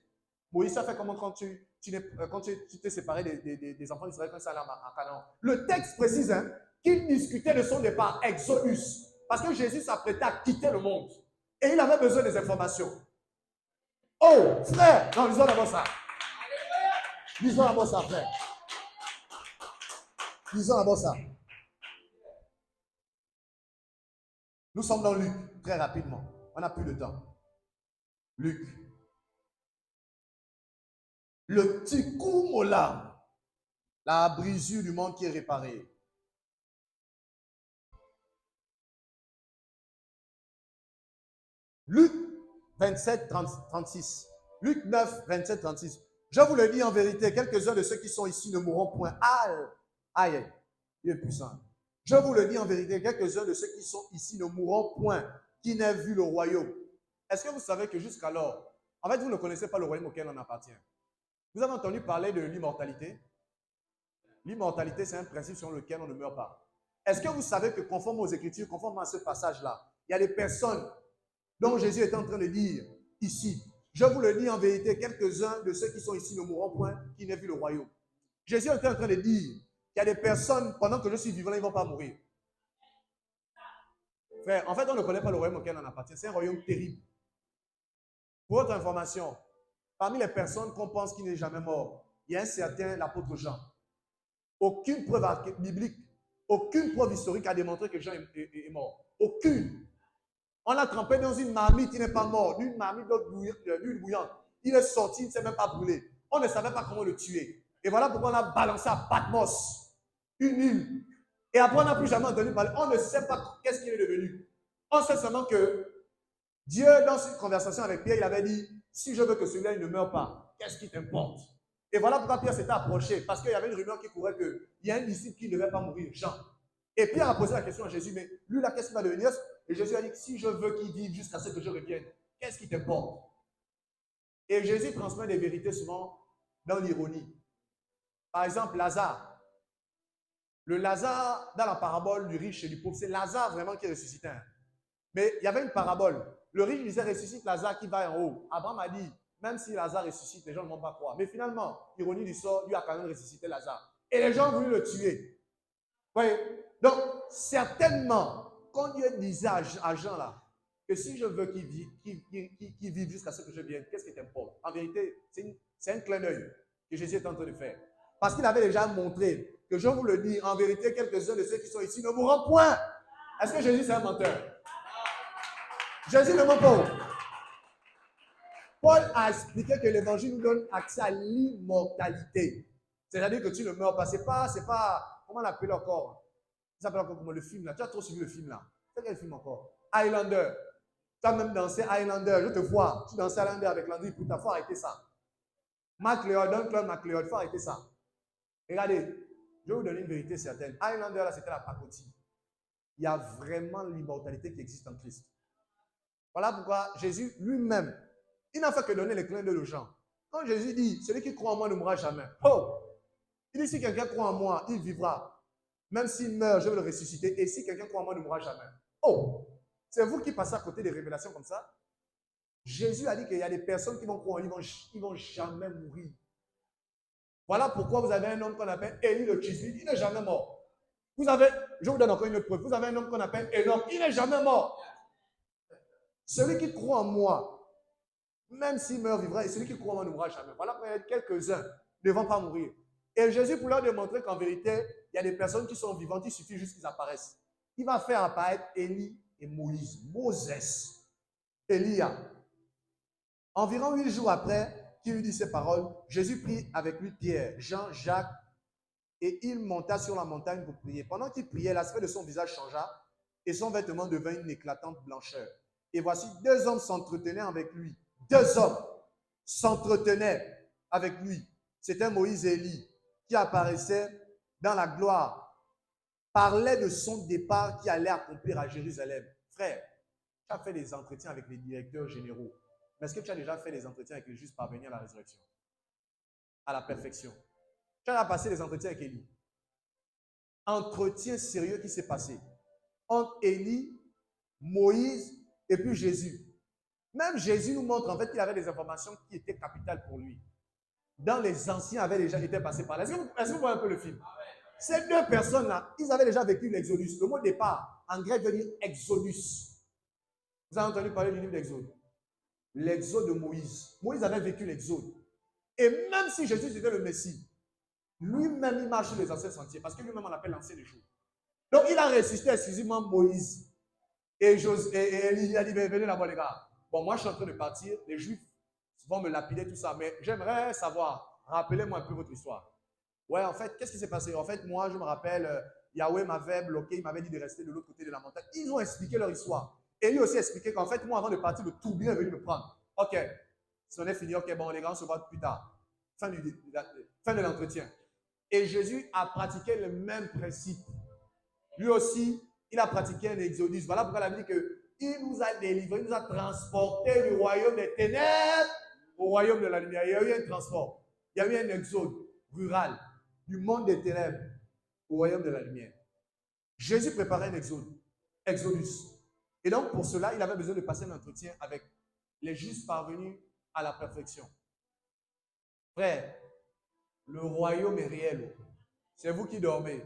Moïse, tu as fait comment quand tu t'es séparé des enfants d'Israël quand ça allait à Canaan? Le texte précise qu'il discutait de son départ, Exodus, parce que Jésus s'apprêtait à quitter le monde. Et il avait besoin des informations. Oh, frère! Non, lisons d'abord ça. Lisons d'abord ça, frère. Lisons d'abord ça. Nous sommes dans Luc, très rapidement. On n'a plus de temps. Luc. Le tikkun olam, la brisure du monde qui est réparée. Luc 27, 36. Luc 9, 27, 36. Je vous le dis en vérité, quelques-uns de ceux qui sont ici ne mourront point. Aïe, il est puissant. Je vous le dis en vérité, quelques-uns de ceux qui sont ici ne mourront point, qui n'aient vu le royaume. Est-ce que vous savez que jusqu'alors, en fait, vous ne connaissez pas le royaume auquel on appartient? Vous avez entendu parler de l'immortalité? L'immortalité, c'est un principe sur lequel on ne meurt pas. Est-ce que vous savez que conforme aux Écritures, conformément à ce passage-là, il y a des personnes dont Jésus est en train de dire ici, je vous le dis en vérité, quelques-uns de ceux qui sont ici ne mourront point, qui n'aient vu le royaume. Jésus est en train de dire qu'il y a des personnes, pendant que je suis vivant, ils ne vont pas mourir. Frère, en fait, on ne connaît pas le royaume auquel on appartient. C'est un royaume terrible. Pour votre information, parmi les personnes qu'on pense qu'il n'est jamais mort, il y a un certain l'apôtre Jean. Aucune preuve biblique, aucune preuve historique a démontré que Jean est mort. Aucune. On l'a trempé dans une marmite, il n'est pas mort. D'une marmite d'huile bouillante. Il est sorti, il ne s'est même pas brûlé. On ne savait pas comment le tuer. Et voilà pourquoi on l'a balancé à Patmos, une île. Et après, on n'a plus jamais entendu parler. On ne sait pas qu'est-ce qu'il est devenu. On sait seulement que Dieu, dans une conversation avec Pierre, il avait dit, si je veux que celui-là ne meure pas, qu'est-ce qui t'importe? Et voilà pourquoi Pierre s'était approché, parce qu'il y avait une rumeur qui courait qu'il y a un disciple qui ne devait pas mourir, Jean. Et Pierre a posé la question à Jésus, mais lui là, qu'est-ce qu'il va devenir? Et Jésus a dit, si je veux qu'il vive jusqu'à ce que je revienne, qu'est-ce qui t'importe? Et Jésus transmet des vérités souvent dans l'ironie. Par exemple, Lazare. Le Lazare, dans la parabole du riche et du pauvre, c'est Lazare vraiment qui ressuscitait. Mais il y avait une parabole. Le riche disait ressuscite Lazare qui va en haut. Abraham a dit, même si Lazare ressuscite, les gens ne vont pas croire. Mais finalement, ironie du sort, Dieu a quand même ressuscité Lazare. Et les gens ont voulu le tuer. Vous voyez? Donc, certainement, quand Dieu disait à Jean là, que si je veux qu'il vive jusqu'à ce que je vienne, qu'est-ce qui t'importe? En vérité, c'est un clin d'œil que Jésus est en train de faire. Parce qu'il avait déjà montré que je vous le dis, en vérité, quelques-uns de ceux qui sont ici ne mourront point. Est-ce que Jésus c'est un menteur? Jésus ne ment pas. Paul a expliqué que l'évangile nous donne accès à l'immortalité. C'est-à-dire que tu ne meurs pas. C'est pas, comment on l'appelle encore? Ça s'appelle encore comment le film là. Tu as trop suivi le film là. C'est quel film encore? Highlander. Tu as même dansé Highlander. Je te vois. Tu dansais Highlander avec Landry Puta. Il faut arrêter ça. McLeod, Don-Claude McLeod, il faut arrêter ça. Regardez, je vais vous donner une vérité certaine. Highlander là, c'était la pacotille. Il y a vraiment l'immortalité qui existe en Christ. Voilà pourquoi Jésus lui-même, il n'a fait que donner les clins d'œil aux gens. Quand Jésus dit, celui qui croit en moi ne mourra jamais. Oh! Il dit, si quelqu'un croit en moi, il vivra. Même s'il meurt, je vais le ressusciter. Et si quelqu'un croit en moi, ne mourra jamais. Oh! C'est vous qui passez à côté des révélations comme ça? Jésus a dit qu'il y a des personnes qui vont croire, ils vont jamais mourir. Voilà pourquoi vous avez un homme qu'on appelle Élie le Tisbite, il n'est jamais mort. Vous avez, je vous donne encore une autre preuve, vous avez un homme qu'on appelle Enoch, il n'est jamais mort. Celui qui croit en moi, même s'il meurt, vivra, et celui qui croit en moi ne mourra jamais. Voilà pourquoi il y a quelques-uns ne vont pas mourir. Et Jésus, pour leur démontrer qu'en vérité, il y a des personnes qui sont vivantes, il suffit juste qu'ils apparaissent. Il va faire apparaître Élie et Moïse. Moses, Élia. Environ 8 jours après qu'il lui dit ces paroles, Jésus prit avec lui Pierre, Jean, Jacques, et il monta sur la montagne pour prier. Pendant qu'il priait, l'aspect de son visage changea et son vêtement devint une éclatante blancheur. Et voici, 2 hommes s'entretenaient avec lui. 2 hommes s'entretenaient avec lui. C'était Moïse et Élie qui apparaissaient dans la gloire, parlaient de son départ qui allait accomplir à Jérusalem. Frère, tu as fait des entretiens avec les directeurs généraux. Mais est-ce que tu as déjà fait des entretiens avec les justes parvenus à la résurrection? À la perfection. Tu as passé des entretiens avec Élie. Entretien sérieux qui s'est passé entre Élie, Moïse et puis Jésus. Même Jésus nous montre en fait qu'il avait des informations qui étaient capitales pour lui. Dans les anciens avaient déjà été passés par là. Est-ce que vous voyez un peu le film? Ces 2 personnes-là, ils avaient déjà vécu l'Exodus. Le mot départ, en grec, veut dire Exodus. Vous avez entendu parler du livre d'Exode? L'Exode de Moïse. Moïse avait vécu l'Exode. Et même si Jésus était le Messie, lui-même, il marche sur les anciens sentiers, parce que lui-même, on l'appelle l'ancien des jours. Donc, il a ressuscité exclusivement Moïse. Et il a dit, venez là-bas, les gars. Bon, moi, je suis en train de partir. Les Juifs vont me lapider, tout ça. Mais j'aimerais savoir, rappelez-moi un peu votre histoire. Ouais, en fait, qu'est-ce qui s'est passé? En fait, moi, je me rappelle, Yahweh m'avait bloqué, il m'avait dit de rester de l'autre côté de la montagne. Ils ont expliqué leur histoire. Et lui aussi expliqué qu'en fait, moi, avant de partir, le tourbillon est venu me prendre. Ok, si on est fini, ok, bon, les gars, on se voit plus tard. Fin de l'entretien. Et Jésus a pratiqué le même principe. Lui aussi, il a pratiqué un exodus. Voilà pourquoi la Bible dit qu'il nous a délivrés, il nous a transportés du royaume des ténèbres au royaume de la lumière. Il y a eu un transport. Il y a eu un exode rural du monde des ténèbres au royaume de la lumière. Jésus préparait un exodus. Et donc, pour cela, il avait besoin de passer un entretien avec les justes parvenus à la perfection. Frère, le royaume est réel. C'est vous qui dormez.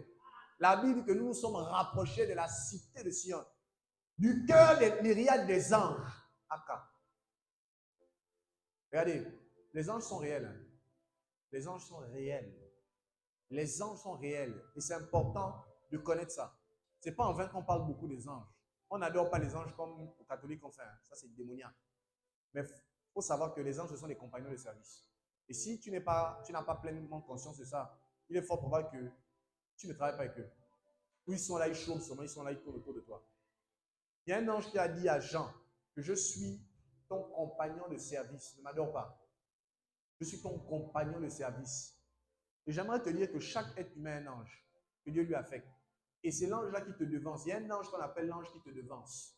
La Bible dit que nous nous sommes rapprochés de la cité de Sion, du cœur des myriades des anges. Aka. Regardez, les anges sont réels. Hein. Les anges sont réels. Les anges sont réels. Et c'est important de connaître ça. Ce n'est pas en vain qu'on parle beaucoup des anges. On n'adore pas les anges comme les catholiques ont fait. Hein. Ça, c'est démoniaque. Mais il faut savoir que les anges, ce sont des compagnons de service. Et si tu n'as pas pleinement conscience de ça, il est fort probable que tu ne travailles pas avec eux. Ou ils sont là, ils chôment seulement, ils sont là, ils tournent autour de toi. Il y a un ange qui a dit à Jean que je suis ton compagnon de service. Ne m'adore pas. Je suis ton compagnon de service. Et j'aimerais te dire que chaque être humain est un ange que Dieu lui affecte. Et c'est l'ange-là qui te devance. Il y a un ange qu'on appelle l'ange qui te devance.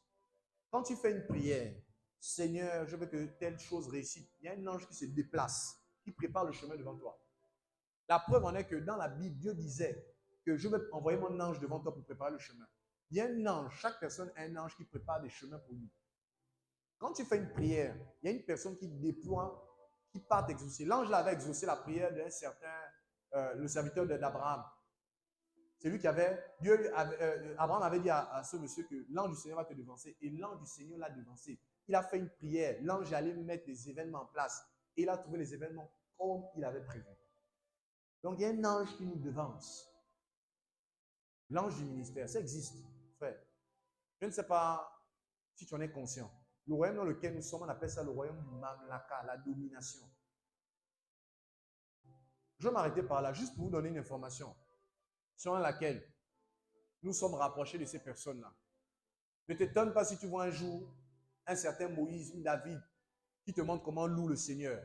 Quand tu fais une prière, Seigneur, je veux que telle chose réussisse, il y a un ange qui se déplace, qui prépare le chemin devant toi. La preuve en est que dans la Bible, Dieu disait que je vais envoyer mon ange devant toi pour préparer le chemin. Il y a un ange, chaque personne a un ange qui prépare des chemins pour lui. Quand tu fais une prière, il y a une personne qui déploie, qui part t'exaucer. L'ange là avait exaucé la prière d'un certain, le serviteur d'Abraham. C'est lui qui avait, Abraham avait dit à ce monsieur que l'ange du Seigneur va te devancer. Et l'ange du Seigneur l'a devancé. Il a fait une prière. L'ange allait mettre des événements en place. Et il a trouvé les événements comme il avait prévu. Donc il y a un ange qui nous devance. L'ange du ministère, ça existe, frère. Je ne sais pas si tu en es conscient. Le royaume dans lequel nous sommes, on appelle ça le royaume du Mamlaka, la domination. Je vais m'arrêter par là, juste pour vous donner une information sur laquelle nous sommes rapprochés de ces personnes-là. Ne t'étonne pas si tu vois un jour un certain Moïse ou David qui te montre comment on loue le Seigneur.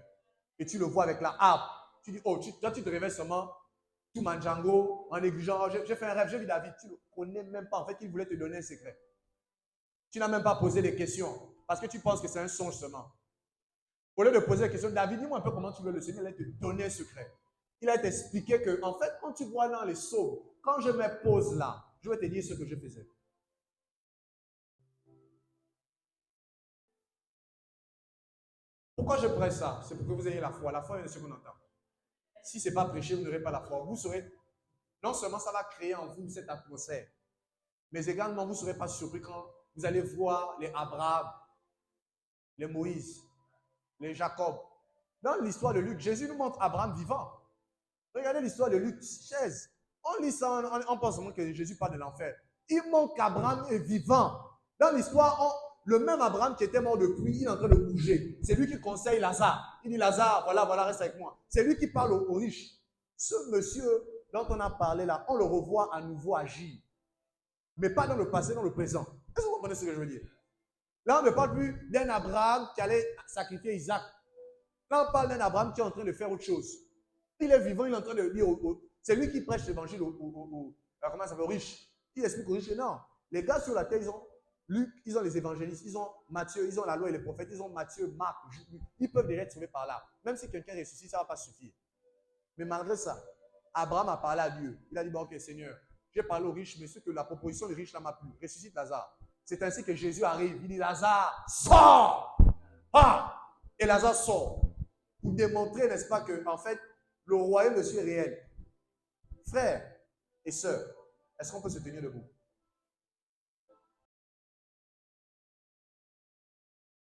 Et tu le vois avec la harpe. Tu dis, oh, toi tu te réveilles seulement, tout manjango, en négligeant. J'ai fait un rêve, j'ai vu David. Tu ne le connais même pas. En fait, il voulait te donner un secret. Tu n'as même pas posé des questions parce que tu penses que c'est un songe seulement. Au lieu de poser des questions, David, dis-moi un peu comment tu veux le Seigneur, il allait te donner un secret. Il a t'expliqué que, en fait, quand tu vois dans les psaumes, quand je me pose là, je vais te dire ce que je faisais. Pourquoi je prêche ça? C'est pour que vous ayez la foi. La foi est ce qu'on entend. Si ce n'est pas prêché, vous n'aurez pas la foi. Vous serez, non seulement ça va créer en vous cette atmosphère, mais également vous ne serez pas surpris quand vous allez voir les Abraham, les Moïse, les Jacob. Dans l'histoire de Luc, Jésus nous montre Abraham vivant. Regardez l'histoire de Luc 16. On lit ça, on pense seulement que Jésus parle de l'enfer. Il montre qu'Abraham est vivant. Dans l'histoire, le même Abraham qui était mort depuis, il est en train de bouger. C'est lui qui conseille Lazare. Il dit, Lazare, voilà, reste avec moi. C'est lui qui parle aux riches. Ce monsieur dont on a parlé là, on le revoit à nouveau agir. Mais pas dans le passé, dans le présent. Est-ce que vous comprenez ce que je veux dire? Là, on ne parle plus d'un Abraham qui allait sacrifier Isaac. Là, on parle d'un Abraham qui est en train de faire autre chose. Il est vivant, il est en train de dire c'est lui qui prêche l'évangile aux riches. Il explique aux riches que non. Les gars sur la terre, ils ont Luc, ils ont les évangélistes, ils ont Matthieu, ils ont la loi et les prophètes, ils ont Matthieu, Marc, Jules. Ils peuvent déjà être sauvés par là. Même si quelqu'un ressuscite, ça ne va pas suffire. Mais malgré ça, Abraham a parlé à Dieu. Il a dit, bon, ok, Seigneur, j'ai parlé aux riches, mais ce que la proposition des riches là m'a plu. Ressuscite Lazare. C'est ainsi que Jésus arrive. Il dit, Lazare, sors! Ah! Et Lazare sort. Pour démontrer, n'est-ce pas, que, en fait, le royaume de Dieu est réel. Frères et sœurs, est-ce qu'on peut se tenir debout?